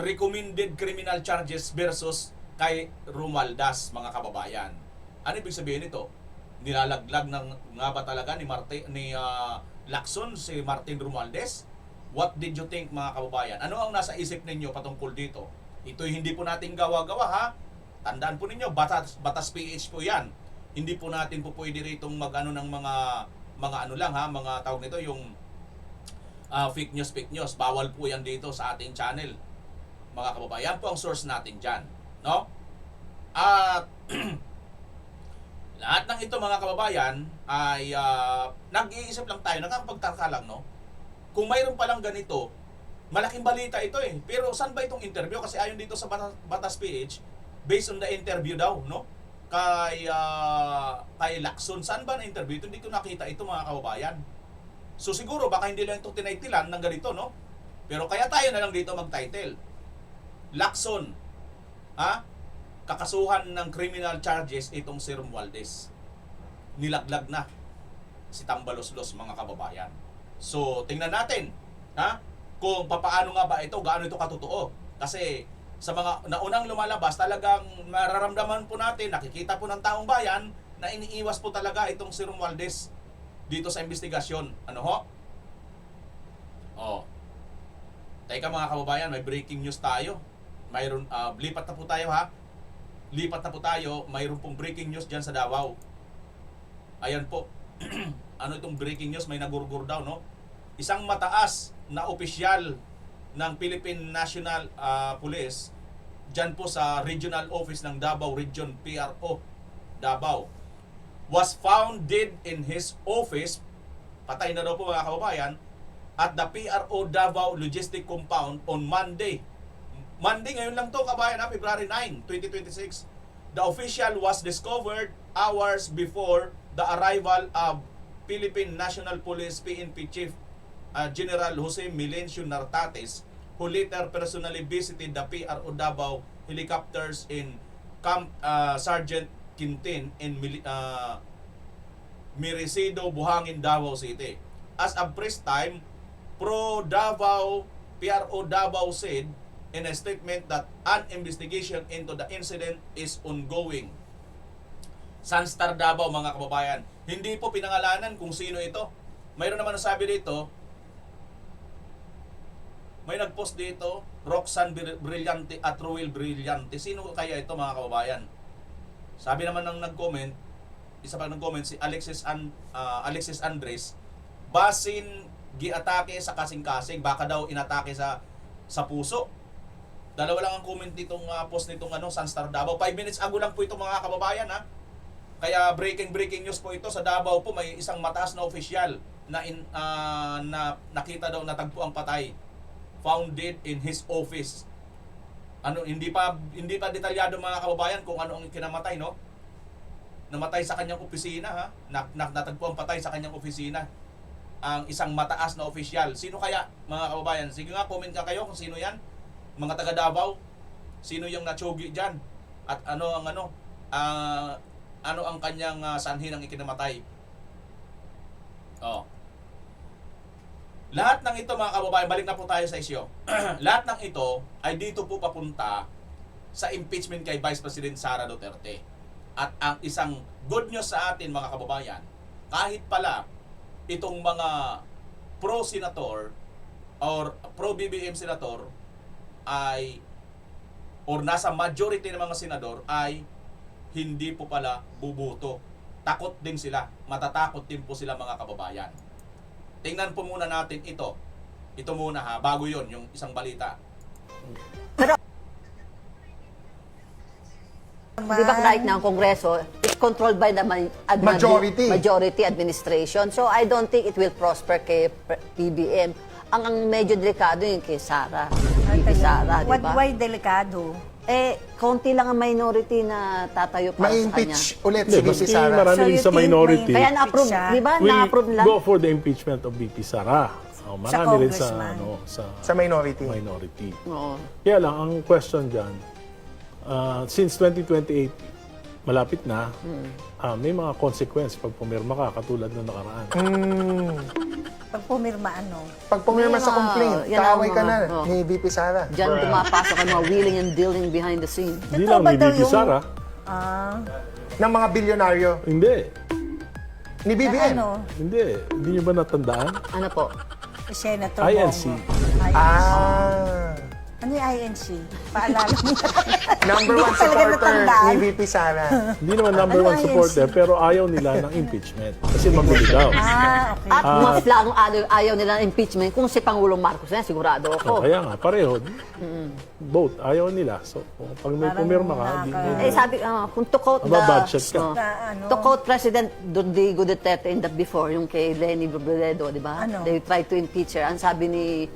recommended criminal charges versus kay Romualdez, mga kababayan. Ano ibig sabihin nito? Nilalaglag nga ba talaga ni Lacson si Martin Romualdez? What did you think, mga kababayan? Ano ang nasa isip ninyo patungkol dito? Ito'y hindi po natin gawa-gawa, ha? Tandaan po ninyo, batas PH po yan. Hindi po natin po pwede ritong mag-ano ng mga ano lang, ha? Mga tawag nito, yung fake news. Bawal po yan dito sa ating channel. Mga kababayan, po ang source natin dyan. No? At lahat ng ito, mga kababayan, ay nag-iisip lang tayo, nakakapagtaka lang, no? Kung mayroon palang ganito, malaking balita ito eh. Pero saan ba itong interview? Kasi ayon dito sa Batas PH, based on the interview daw, no? Kay Lacson, saan ba na-interview ito? Hindi ko nakita ito, mga kababayan. So siguro, baka hindi lang ito tinaitilan ng ganito, no? Pero kaya tayo na lang dito mag-title. Lacson, kakasuhan ng criminal charges itong si Romualdez. Nilaglag na si Tambaloslos, mga kababayan. So, tingnan natin, kung papaano nga ba ito, gaano ito katotoo. Kasi sa mga naunang lumalabas, talagang mararamdaman po natin, nakikita po ng taong bayan na iniiwas po talaga itong si Romualdez dito sa investigasyon. Ano ho? Teka, mga kababayan, may breaking news tayo. Mayroon, lipat na po tayo, ha? Lipat na po tayo, mayroon pong breaking news dyan sa Davao. Ayan po. Ano itong breaking news? May nagurgur daw, no? Isang mataas na opisyal ng Philippine National Police dyan po sa regional office ng Davao Region PRO Davao was found dead in his office. Patay na daw po, mga kababayan, at the PRO Davao Logistic Compound on Monday. Monday ngayon lang to, kabayan, February 9, 2026. The official was discovered hours before the arrival of Philippine National Police PNP Chief General Jose Milencio Nartates, who later personally visited the PRO Davao helicopters in Camp Sergeant Quintin in Miresido, Buhangin, Davao City. As of press time, PRO Davao said in a statement that an investigation into the incident is ongoing. Sunstar Davao, mga kababayan. Hindi po pinangalanan kung sino ito. Mayroon naman nasabi dito, may nagpost dito, Roxanne Brillante at Ruel Brillante. Sino kaya ito, mga kababayan? Sabi naman ng nag-comment, isa pa nag-comment, si Alexis Andres, basin giatake sa kasing-kasing, baka daw inatake sa puso. Dalawa lang ang comment nitong post nitong Sunstar Davao. 5 minutes ago lang po ito, mga kababayan, ha. Kaya breaking news po ito sa Davao po. May isang mataas na opisyal na nakita daw natagpo ang patay. Found dead in his office. Hindi pa detalyado, mga kababayan, kung ano ang kinamatay, no? Namatay sa kanyang opisina, ha. Natagpo ang patay sa kanyang opisina. Ang isang mataas na opisyal. Sino kaya, mga kababayan? Sige nga, comment ka kayo kung sino yan. Mga taga Davao, sino yung natsugi dyan? At ano ang kanyang sanhi ng ikinamatay? Lahat ng ito, mga kababayan, balik na po tayo sa isyo. Lahat ng ito ay dito po papunta sa impeachment kay Vice President Sara Duterte. At ang isang good news sa atin, mga kababayan, kahit pala itong mga pro-senator or pro-BBM senator ay nasa majority ng mga senador ay hindi po pala bubuto. Takot din sila. Matatakot din po sila, mga kababayan. Tingnan po muna natin ito. Ito muna, ha, bago yon yung isang balita. Di ba right now, Kongreso, it's controlled by the majority administration. So I don't think it will prosper kay PBM. Ang medyo delikado yung kay Sara. VP Sara, di ba? Why delikado? Konti lang ang minority na tatayo para sa kanya. Ma-impeach ulit si VP Sara. Marami rin sa minority. Kaya na-approve, di ba? Na-approve lang. Go for the impeachment of VP Sara. Marami rin sa minority. Oo. Kaya lang, ang question dyan, since 2028, malapit na, may mga consequence pag pumirma ka, katulad ng nakaraan. Pag pumirma, ano? Pag pumirma sa complaint, yan ang kaaway ka na mga- ni VP Sara. Diyan pumapasok ang mga wheeling and dealing behind the scene. Hindi lang ni VP Sara. Ng mga bilyonaryo. Hindi. Ni BBM. Ano? Hindi. Hindi nyo ba natandaan? Ano po? Senator INC. Bongo. Ah. Ano yung INC? Paalala mo. Number Hindi one ko talaga supporter natandaan. ni VP Sara. Hindi naman number Ano one INC? supporter, pero ayaw nila ng impeachment. Kasi mabuli daw. Okay. At mas lagong ayaw nila ng impeachment kung si Pangulong Marcos na, sigurado So, ako. kaya nga, pareho. Both, ayaw nila. So, kung may Parang pumirma ka, di Eh sabi, kung to quote Mababudget ka. to quote President Rodrigo Duterte in the before, yung kay Leni Robredo, di ba? Ano? They tried to impeach her. Ang sabi ni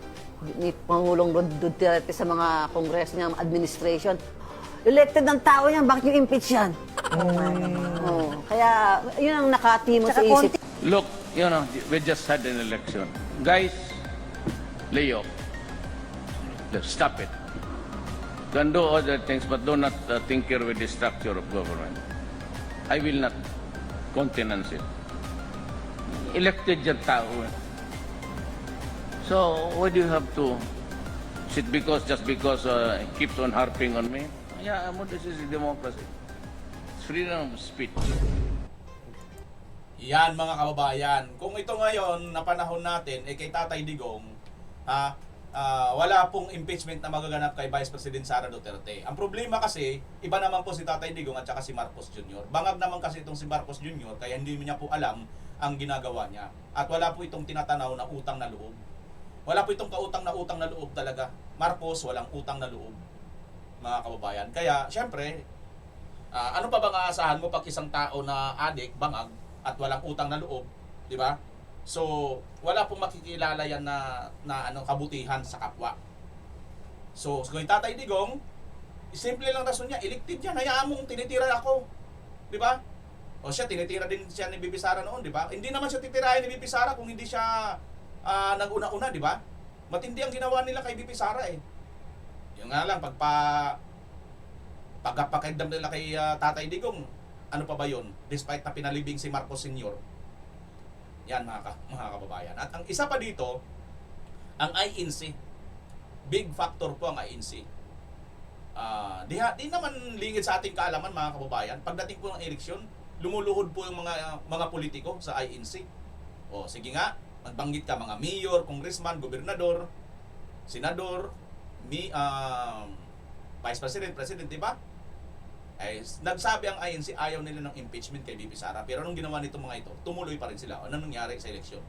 Pangulong Duterte sa mga kongreso niya, administration, elected ng tao yan, bakit yung impeach yan? Oh, kaya yun ang nakatimo sa isip. Look, we just had an election. Guys, lay off. Just stop it. Can do other things, but do not tinker with the structure of government. I will not countenance it. Elected yung tao. So, why do you have to sit just because he keeps on harping on me? Yeah, this is democracy. It's freedom of speech. Yan mga kababayan, kung ito ngayon na panahon natin kay Tatay Digong, wala pong impeachment na magaganap kay Vice President Sara Duterte. Ang problema kasi, iba naman po si Tatay Digong at saka si Marcos Jr. Bangag naman kasi itong si Marcos Jr. kaya hindi niya po alam ang ginagawa niya. At wala po itong tinatanaw na utang na loob. Wala po itong kautang na loob talaga. Marcos, walang utang na loob, mga kababayan. Kaya, syempre, ano pa bang aasahan mo pag isang tao na adik, bangag, at walang utang na loob, di ba? So, wala pong makikilala yan na kabutihan sa kapwa. So, kung yung Tatay Digong, simple lang rason niya, elected yan, hayaan mong tinitira ako, di ba? O siya, tinitira din siya ni VP Sara noon, di ba? Hindi naman siya titirahin ni VP Sara kung hindi siya nag-una-una, di ba? Matindi ang ginawa nila kay VP Sara eh. Yung nga lang, pagkapakidam nila kay Tatay Digong, ano pa ba yun? Despite na pinalibing si Marcos Sr. Yan mga kababayan. At ang isa pa dito, ang INC. Big factor po ang INC. Di naman lingid sa ating kaalaman mga kababayan. Pagdating po ng eleksyon, lumuluhod po yung mga politiko sa INC. O sige nga, magbanggit ka mga mayor, congressman, gobernador, senador, vice president, di ba? Ay, nagsabi ang INC ayaw nila ng impeachment kay VP Sara. Pero anong ginawa nito mga ito? Tumuloy pa rin sila. Ano nangyari sa eleksyon?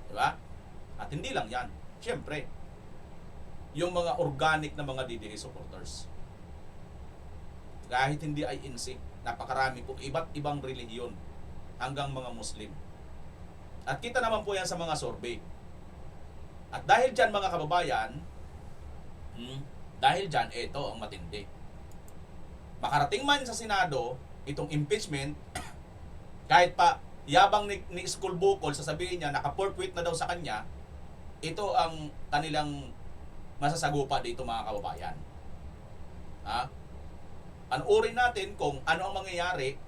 Di ba? At hindi lang yan. Siyempre, yung mga organic na mga DDA supporters. Kahit hindi INC, napakarami po, iba't ibang relihiyon hanggang mga Muslim. At kita naman po yan sa mga survey. At dahil dyan mga kababayan, dahil dyan, ito ang matindi. Makarating man sa Senado, itong impeachment, kahit pa yabang ni School Bukol, sasabihin niya, naka-forfeit na daw sa kanya, ito ang kanilang masasagupa dito mga kababayan. Anuurin natin kung ano ang mangyayari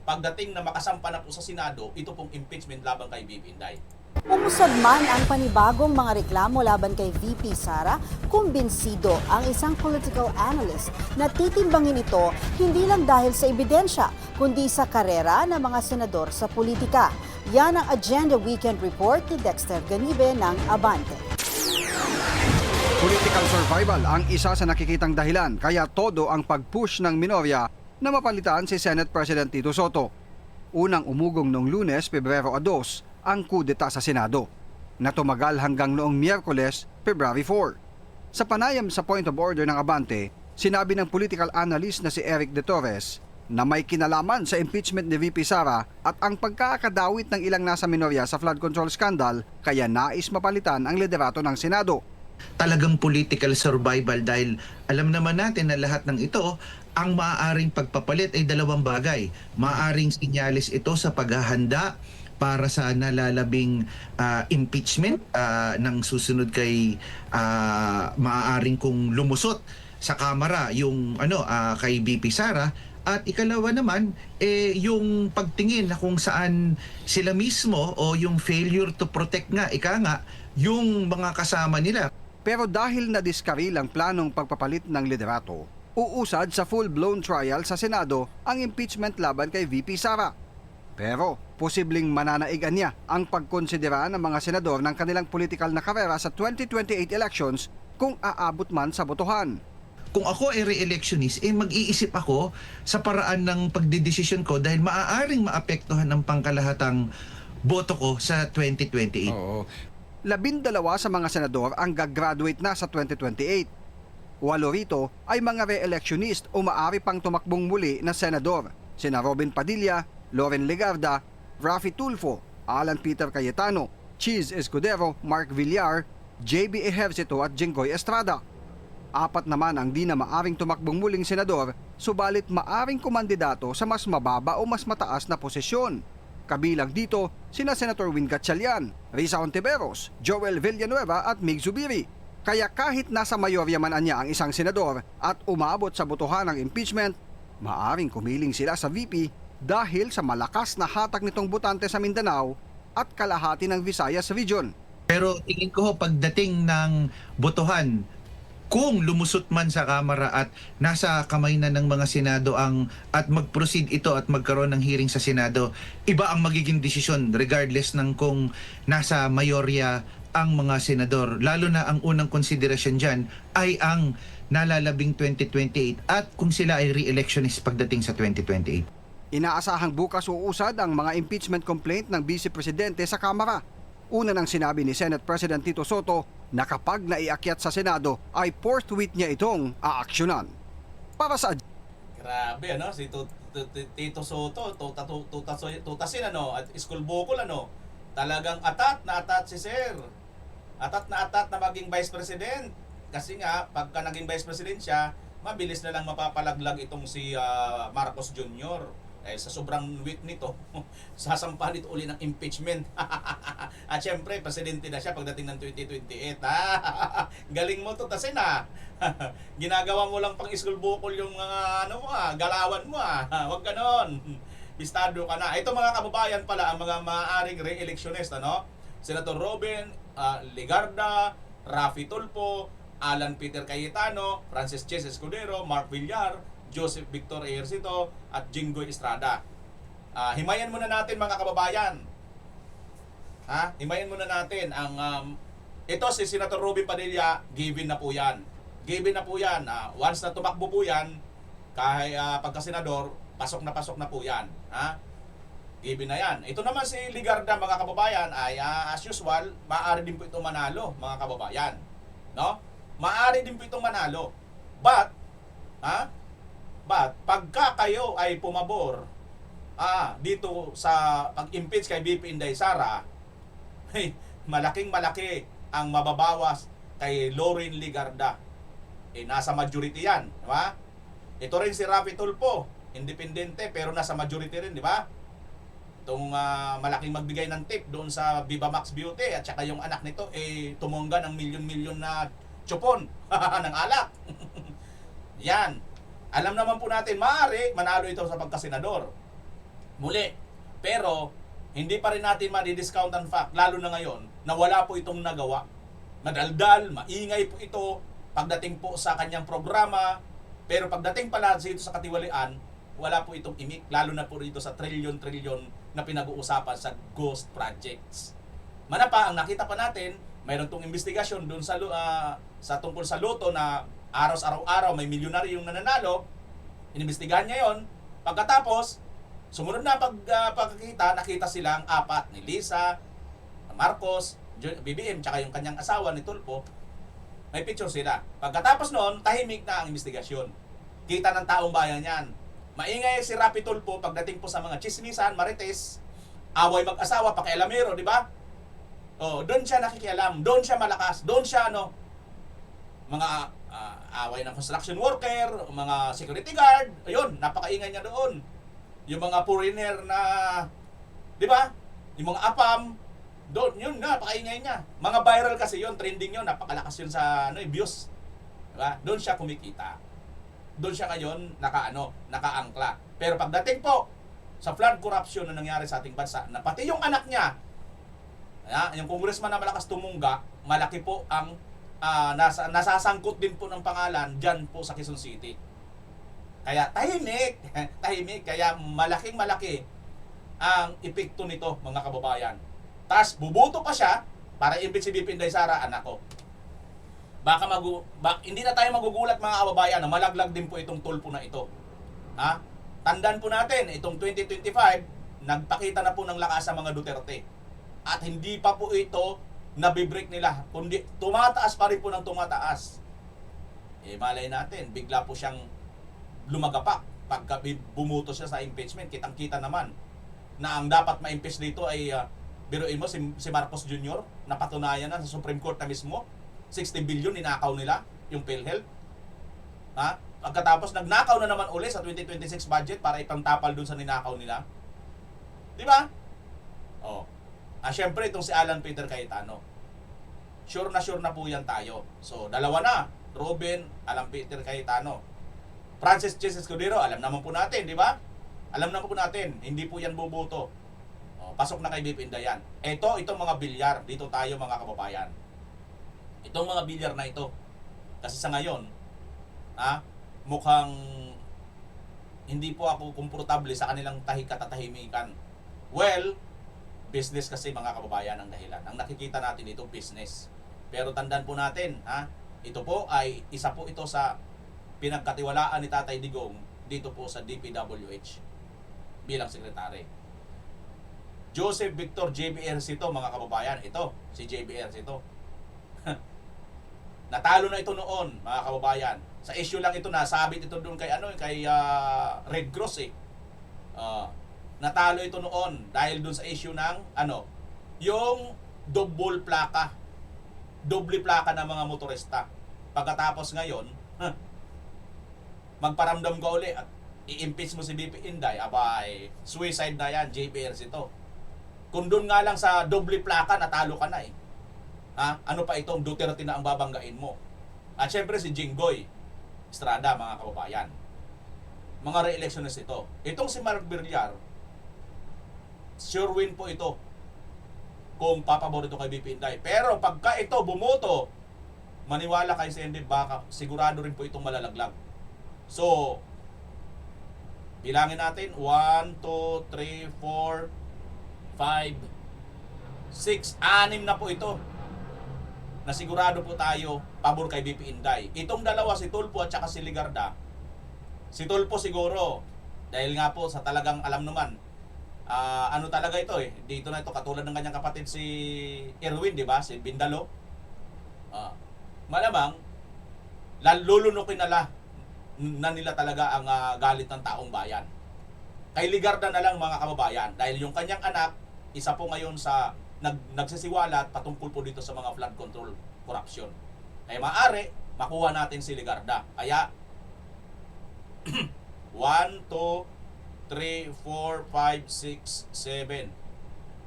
pagdating na makasampa na po sa Senado, ito pong impeachment laban kay VP Inday. Umusad man ang panibagong mga reklamo laban kay VP Sara, kumbinsido ang isang political analyst na titimbangin ito hindi lang dahil sa ebidensya, kundi sa karera ng mga senador sa politika. Yan ang Agenda Weekend Report ni Dexter Ganibe ng Abante. Political survival ang isa sa nakikitang dahilan kaya todo ang pag-push ng minorya na mapalitan si Senate President Tito Soto. Unang umugong noong Lunes, Pebrero 2, ang kudeta sa Senado, na tumagal hanggang noong Miyerkules, February 4. Sa panayam sa point of order ng Abante, sinabi ng political analyst na si Eric De Torres na may kinalaman sa impeachment ni VP Sara at ang pagkakadawit ng ilang nasa minorya sa flood control scandal kaya nais mapalitan ang liderato ng Senado. Talagang political survival dahil alam naman natin na lahat ng ito, ang maaaring pagpapalit ay dalawang bagay. Maaaring sinyalis ito sa paghahanda para sa nalalabing impeachment ng susunod kay maaaring kung lumusot sa Kamara yung kay VP Sara, At ikalawa naman, yung pagtingin na kung saan sila mismo o yung failure to protect nga, yung mga kasama nila. Pero dahil nadiskaril ang planong pagpapalit ng liderato, uusad sa full-blown trial sa Senado ang impeachment laban kay VP Sara. Pero posibleng mananaigan niya ang pagkonsidera ng mga senador ng kanilang political na karera sa 2028 elections kung aabot man sa botohan. Kung ako ay re-electionist, mag-iisip ako sa paraan ng pagdidesisyon ko dahil maaaring maapektuhan ang pangkalahatang boto ko sa 2028. Oo. 12 sa mga senador ang gagraduate na sa 2028. 8 rito ay mga re-electionist o maaari pang tumakbong muli na senador. Sina Robin Padilla, Loren Legarda, Raffy Tulfo, Alan Peter Cayetano, Cheese Escudero, Mark Villar, JB Ejercito at Jinggoy Estrada. 4 naman ang di na maaring tumakbong muling senador, subalit maaring kumandidato sa mas mababa o mas mataas na posisyon. Kabilang dito sina Senator Win Gatchalian, Risa Ontiveros, Joel Villanueva at Mig Zubiri. Kaya kahit nasa mayorya man anya ang isang senador at umabot sa botohan ng impeachment, maaring kumiling sila sa VP dahil sa malakas na hatak nitong botante sa Mindanao at kalahati ng Visayas Region. Pero tingin ko pagdating ng botohan, kung lumusot man sa Kamara at nasa kamay na ng mga Senado at mag-proceed ito at magkaroon ng hearing sa Senado, iba ang magiging desisyon regardless ng kung nasa mayorya ang mga senador. Lalo na ang unang konsiderasyon dyan ay ang nalalabing 2028 at kung sila ay re-electionist pagdating sa 2028. Inaasahang bukas uusad ang mga impeachment complaint ng Vice Presidente sa Kamara. Una nang sinabi ni Senate President Tito Soto na kapag naiakyat sa Senado ay forthwith niya itong aaksyonan. Para sa... Grabe, ano? Si Tito Soto, tutasin, ano? At school bukol, ano? Talagang atat si Sir. Atat na maging Vice President. Kasi nga, pagka naging Vice President siya, mabilis na lang mapapalaglag itong si Marcos Jr. Sa sobrang weak nito, sasampahan ito uli ng impeachment. At syempre, presidente na siya pagdating ng 2028. Galing mo to, tasin ginagawa mo lang pang iskul bukol yung mga galawan mo. Huwag ganon. Bistado ka na. Ito mga kababayan pala ang mga maaaring re-electionist, ano? Senator Robin Legarda, Raffy Tulfo, Alan Peter Cayetano, Francis Cheese Escudero, Mark Villar, Joseph Victor Ejercito at Jinggoy Estrada. Himayan muna natin mga kababayan. Himayan muna natin ang ito si Senator Robin Padilla, given na po yan. Given na po yan. Once na tumakbo po yan, kahit pagka-senador, pasok na po yan. Given na yan. Ito naman si Legarda mga kababayan ay as usual, maaari din po itong manalo mga kababayan. No? Maaari din po itong manalo. But pagka kayo ay pumabor dito sa pag-impeach kay VP Inday Sara, malaking-malaki ang mababawas kay Loren Legarda. Nasa majority yan, di ba? Ito rin si Raffy Tulfo, independente pero nasa majority rin, di ba? Itong malaking magbigay ng tip doon sa Viva Max Beauty at saka yung anak nito tumongga ng milyon-milyon na chupon ng alak. Yan. Alam naman po natin, maaari manalo ito sa pagkasenador. Muli. Pero, hindi pa rin natin ma-discount ang fact, lalo na ngayon, na wala po itong nagawa. Madaldal, maingay po ito, pagdating po sa kanyang programa, pero pagdating pala dito sa katiwalian, wala po itong imik, lalo na po rito sa trilyon-trilyon na pinag-uusapan sa ghost projects. Manapa, ang nakita pa natin, mayroon tong investigasyon doon sa tungkol sa loto na araw-araw may milyonaryong nananalo, inimbestigahan niya yon. Pagkatapos, sumunod na pagkakita, nakita silang 4 ni Lisa, Marcos, BBM, tsaka yung kanyang asawa ni Tulfo, may picture sila. Pagkatapos noon, tahimik na ang investigasyon. Kita ng taong bayan yan. Maingay si Raffy Tulfo pagdating po sa mga chismisan, marites, away mag-asawa, pakialamero, di ba? Doon siya nakikialam, doon siya malakas, doon siya mga away ng construction worker, mga security guard, ayun, napakaingay niya doon. Yung mga foreigner na, di ba? Yung mga APAM, doon, yun, napakaingay niya. Mga viral kasi yun, trending yun, napakalakas yun sa views. Diba? Doon siya kumikita. doon siya ngayon nakaangkla. Pero pagdating po sa flood corruption na nangyari sa ating bansa, na pati yung anak niya, yung congressman na malakas tumungga, malaki po ang nasasangkot din po ng pangalan dyan po sa Quezon City. Kaya tahimik, kaya malaki ang epekto nito, mga kababayan. Tapos bubuto pa siya para imbit si BP Inday Sara, anak ko. Hindi na tayo magugulat, mga kababayan, na malaglag din po itong tulpo na ito. Tandaan po natin, itong 2025, nagpakita na po ng lakas ang mga Duterte. At hindi pa po ito nabibreak nila, kundi tumataas pa rin po ng tumataas. Malay natin, bigla po siyang lumagapak pagka bumuto siya sa impeachment. Kitang-kita naman na ang dapat ma-impeach dito ay biruin mo si Marcos Jr. Napatunayan na sa Supreme Court na mismo 60 billion ninakaw nila yung PhilHealth. Pagkatapos nagnakaw na naman uli sa 2026 budget para ipantapal dun sa ninakaw nila. Di ba? Syempre itong si Alan Peter Cayetano. Sure na po yan tayo. So, dalawa na. Ruben, Alan Peter Cayetano. Francis Chis Escudero, alam naman po natin, di ba? Alam naman po natin, hindi po yan bubuto. Pasok na kay BP Inday yan. Itong mga bilyar, dito tayo mga kababayan. Itong mga bilyar na ito. Kasi sa ngayon, mukhang hindi po ako komportable sa kanilang katatahimikan. Well, business kasi mga kababayan ang dahilan. Ang nakikita natin ito, business. Pero tandaan po natin, ito po ay isa po ito sa pinagkatiwalaan ni Tatay Digong dito po sa DPWH bilang sekretary. Joseph Victor JBR Sito, mga kababayan, ito, si JBR Sito. Natalo na ito noon, mga kababayan. Sa issue lang ito, nasabit ito doon kay Red Cross natalo ito noon dahil doon sa issue ng yung double plaka ng mga motorista. Pagkatapos ngayon, magparamdam ka uli at i-impeach mo si BP Inday, abay, suicide na yan, JBR Sito. Kung doon nga lang sa doble plaka, natalo ka na ano pa itong Duterte na ang babanggain mo? At syempre si Jinggoy Estrada, mga kababayan. Mga re-electionist ito. Itong si Mark Villar, sure win po ito kung papabor ito kay BP Inday. Pero pagka ito bumoto, maniwala kay Sandy, baka sigurado rin po itong malalaglag. So, bilangin natin, 1, 2, 3, 4, 5, 6, 6 na po ito na sigurado po tayo pabor kay BP Inday. Itong dalawa, si Tulfo at saka si Ligarda, si Tulfo siguro, dahil nga po sa talagang alam naman, talaga ito dito na ito, katulad ng kanyang kapatid si Erwin, di ba? Si Bindalo. Malamang, lulunukin na nila talaga ang galit ng taong bayan. Kay Ligarda na lang, mga kababayan, dahil yung kanyang anak, isa po ngayon sa nagsisiwalat patungkol po dito sa mga flood control corruption. Kaya maaari, makuha natin si Ligarda. Kaya, 1, 2, 3, 4, 5, 6, 7.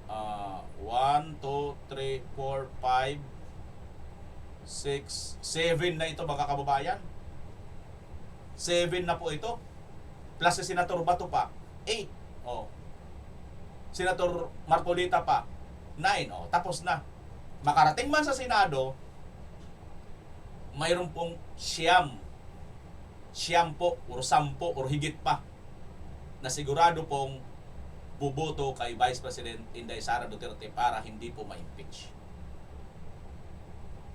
1, 2, 3, 4, 5, 6, 7 na ito, mga kababayan. 7 na po ito. Plus si Senator Bato pa, 8. Senator Marcolita pa, 9. Tapos na. Makarating man sa Senado, mayroon pong siyam po, or 10, or higit pa, na sigurado pong buboto kay Vice President Inday Sara Duterte para hindi po ma-impeach.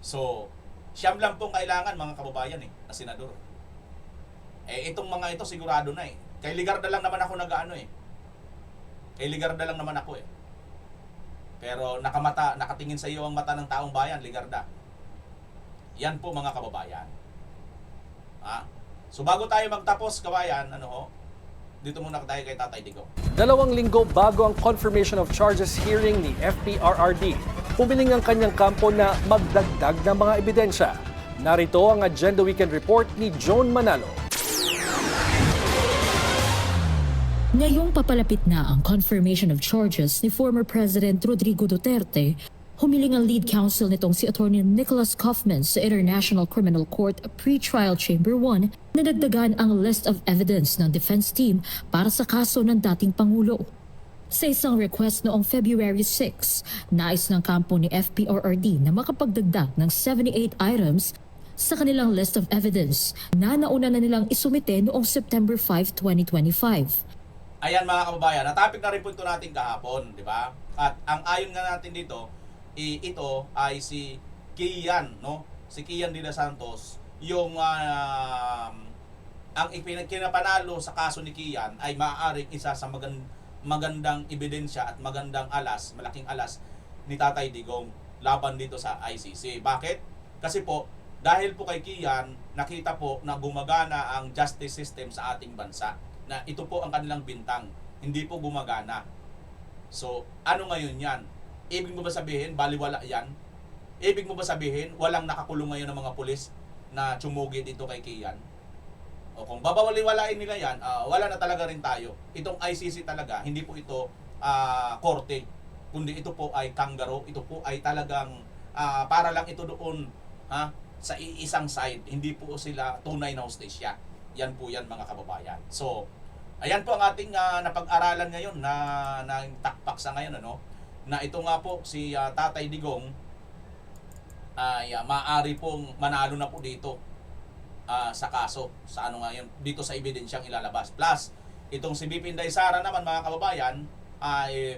So, siyam lang pong kailangan, mga kababayan na senador. Itong mga ito sigurado na Kay Ligarda lang naman ako Kay Ligarda lang naman ako Pero nakatingin sa iyo ang mata ng taong bayan, Ligarda. Yan po, mga kababayan. So bago tayo magtapos, kabayan, dito muna tayo kay Tatay Digong. 2 linggo bago ang confirmation of charges hearing ni FPRRD, pumiling ang kanyang kampo na magdagdag ng mga ebidensya. Narito ang Agenda Weekend Report ni John Manalo. Ngayong papalapit na ang confirmation of charges ni former President Rodrigo Duterte, Humiling ang lead counsel nitong si Attorney Nicholas Kaufman sa International Criminal Court Pre-Trial Chamber 1 na dagdagan ang list of evidence ng defense team para sa kaso ng dating Pangulo. Sa isang request noong February 6, nais ng kampo ni FPRRD na makapagdagdag ng 78 items sa kanilang list of evidence na nauna na nilang isumite noong September 5, 2025. Ayan mga kababayan, na-topic na rin po ito natin kahapon, di ba? At ang ayon nga natin dito, ito ay si Kian, no? Si Kian de los Santos, yung ang kinapanalo sa kaso ni Kian ay maaaring isa sa magandang ebidensya at magandang alas, malaking alas ni Tatay Digong laban dito sa ICC. Bakit? Kasi po, dahil po kay Kian, nakita po na gumagana ang justice system sa ating bansa. Na ito po ang kanilang bintang, hindi po gumagana. So, ano ngayon yan? Ibig mo ba sabihin, baliwala yan? Ibig mo ba sabihin, walang nakakulong ngayon ng mga pulis na tsumugi dito kay Kian? O kung babawaliwalain nila yan, wala na talaga rin tayo. Itong ICC talaga, hindi po ito korte, kundi ito po ay kangaroo, ito po ay talagang para lang ito doon sa isang side, hindi po sila tunay na hostesya. Yan po yan mga kababayan. So, ayan po ang ating napag-aralan ngayon na takpak sa ngayon, ano? Na ito nga po si Tatay Digong ay maaari pong manalo na po dito sa kaso sa ano ngayon dito sa ebidensyang ilalabas. Plus, itong si BP Inday Sara naman mga kababayan ay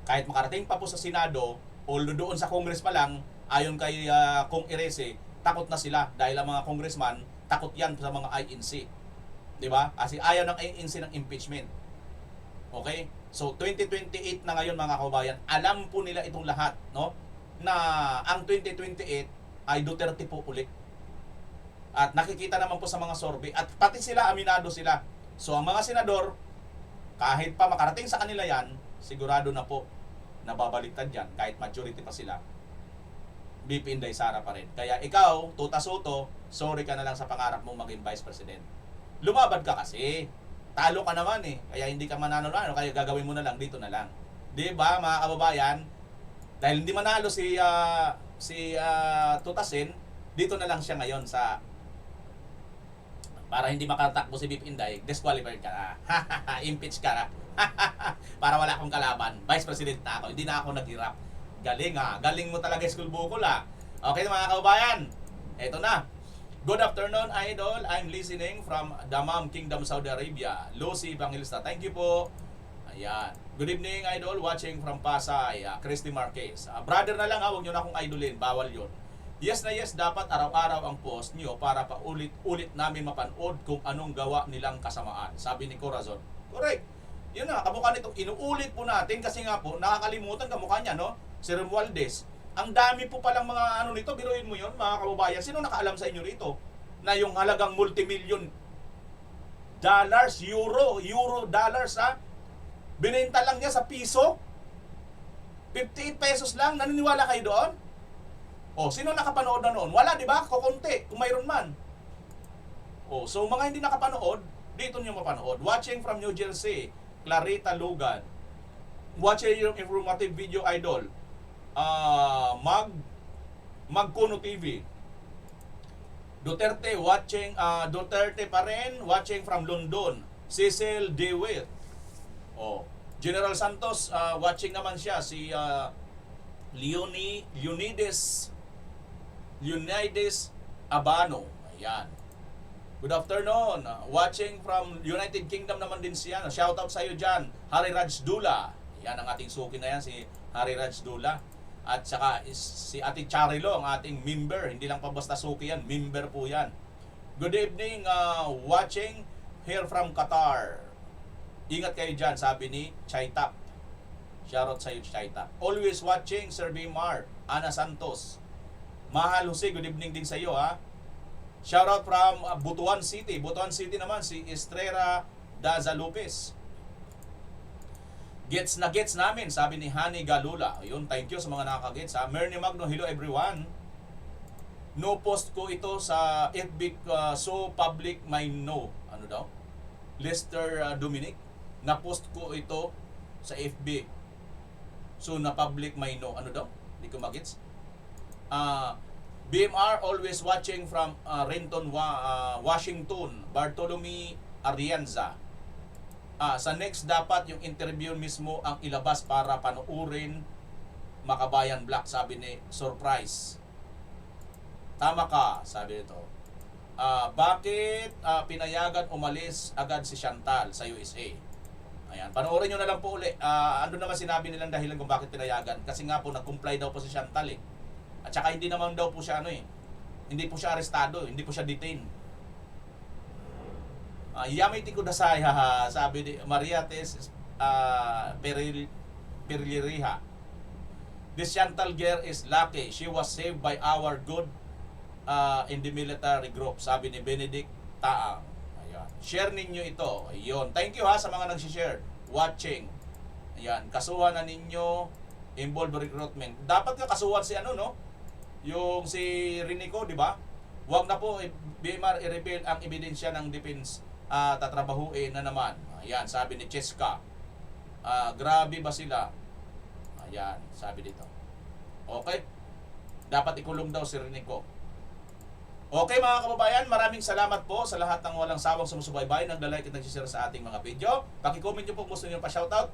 kahit makarating pa po sa Senado, although doon sa Congress pa lang, ayon kay Kong Irese, takot na sila dahil ang mga congressman takot yan sa mga INC. 'Di ba? Kasi ayaw ng INC ng impeachment. Okay? So 2028 na ngayon mga kababayan, alam po nila itong lahat, no? Na ang 2028 ay Duterte po ulit. At nakikita naman po sa mga survey at pati sila aminado sila. So ang mga senador, kahit pa makarating sa kanila yan, sigurado na po nababaliktad yan kahit majority pa sila. BP Inday Sara pa rin. Kaya ikaw, Tuta Soto, sorry ka na lang sa pangarap mong maging Vice President. Lumabad ka kasi. Talo ka naman eh. Kaya hindi ka manalo, kaya gagawin mo na lang, dito na lang. Di ba mga kababayan? Dahil hindi manalo si Tuta Sen, dito na lang siya ngayon sa para hindi makatakbo si BP Inday, disqualified ka na. Impeach ka na. Para wala akong kalaban. Vice President na ako. Hindi na ako naghirap. Galing ha. Galing mo talaga school bukol ha. Okay mga kababayan. Eto na. Good afternoon, Idol. I'm listening from Dammam Kingdom, Saudi Arabia. Lucy Evangelista. Thank you po. Ayan. Good evening, Idol. Watching from Pasay. Christy Marquez. Brother na lang ha. Huwag nyo na akong idolin. Bawal yun. Yes na yes, dapat araw-araw ang post nyo para pa ulit-ulit namin mapanood kung anong gawa nilang kasamaan. Sabi ni Corazon. Correct. Yun na, kamukha nitong inuulit po natin kasi nga po, nakakalimutan kamukha niya, no? Si Romualdez. Ang dami po palang mga ano nito, biruin mo yun, mga kababayan. Sino nakaalam sa inyo rito? Na yung halagang multimillion dollars, euro dollars, ha? Binenta lang niya sa piso. 58 pesos lang. Naniniwala kayo doon? O, sino nakapanood na noon? Wala, di ba? Kukunti, kung mayroon man. O, so mga hindi nakapanood, dito niyo mapanood. Watching from New Jersey, Clarita Lugan. Watching yung informative video, Idol. Magkuno TV. Duterte watching, Duterte pa rin, watching from London. Cecil DeWitt. O, General Santos, watching naman siya. Si Leonidas Abano. Ayan. Good afternoon. Watching from United Kingdom naman din siya. Shout out sa iyo dyan. Hari Raj Dula. Yan ang ating suki na yan, si Hari Raj Dula. At saka si Ate Charilo, ang ating member. Hindi lang pa basta suki yan, member po yan. Good evening, watching here from Qatar. Ingat kayo dyan, sabi ni Chaitap. Shoutout sa iyo, Chaitap. Always watching, Sir Bimar, Ana Santos. Mahal Jose, good evening din sa iyo, ha. Shoutout from Butuan City. Butuan City naman, si Estrella Daza Lopez. Gets na gets namin, sabi ni Hani Galula. Ayun, thank you sa mga nakaka-gets, ha. Merny Magno, hello everyone. No post ko ito sa FB, so public may know. Ano daw? Lester Dominic. Na-post ko ito sa FB. So na public may know. Ano daw? Hindi ko magets. BMR always watching from Renton, Washington. Bartolome Arienza. Sa next dapat yung interview mismo ang ilabas para panuurin Makabayan Black, sabi ni Surprise. Tama ka, sabi nito. Bakit pinayagan umalis agad si Chantal sa USA? Ayan, panoorin nyo na lang po uli. Ano naman sinabi nilang dahilan kung bakit pinayagan? Kasi nga po, nag-comply daw po si Chantal eh. At saka hindi naman daw po siya hindi po siya arestado, hindi po siya detained. Yamiti ko dasay, haha, sabi ni Mariates Periliriha. This Chantal girl is lucky. She was saved by our good in the military group, sabi ni Benedict Taang. Ayan. Share ninyo ito. Ayun. Thank you sa mga nag-share, watching. Ayan. Kasuhan na ninyo involved recruitment. Dapat nga kasuhan si yung si Rinico, di ba? Huwag na po BMR i-reveal ang ebidensya ng defense tatrabahuin na naman. Ayan, sabi ni Cheska. Grabe ba sila? Ayan, sabi dito. Okay? Dapat ikulong daw si Rinico. Okay mga kababayan, maraming salamat po sa lahat ng walang sawang sumusubaybay, nagla-like at nag-share sa ating mga video. Paki-comment nyo po kung gusto nyo pa shoutout.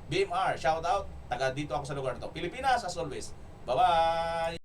BMR, shoutout. Taga dito ako sa lugar na to. Pilipinas as always. Bye-bye!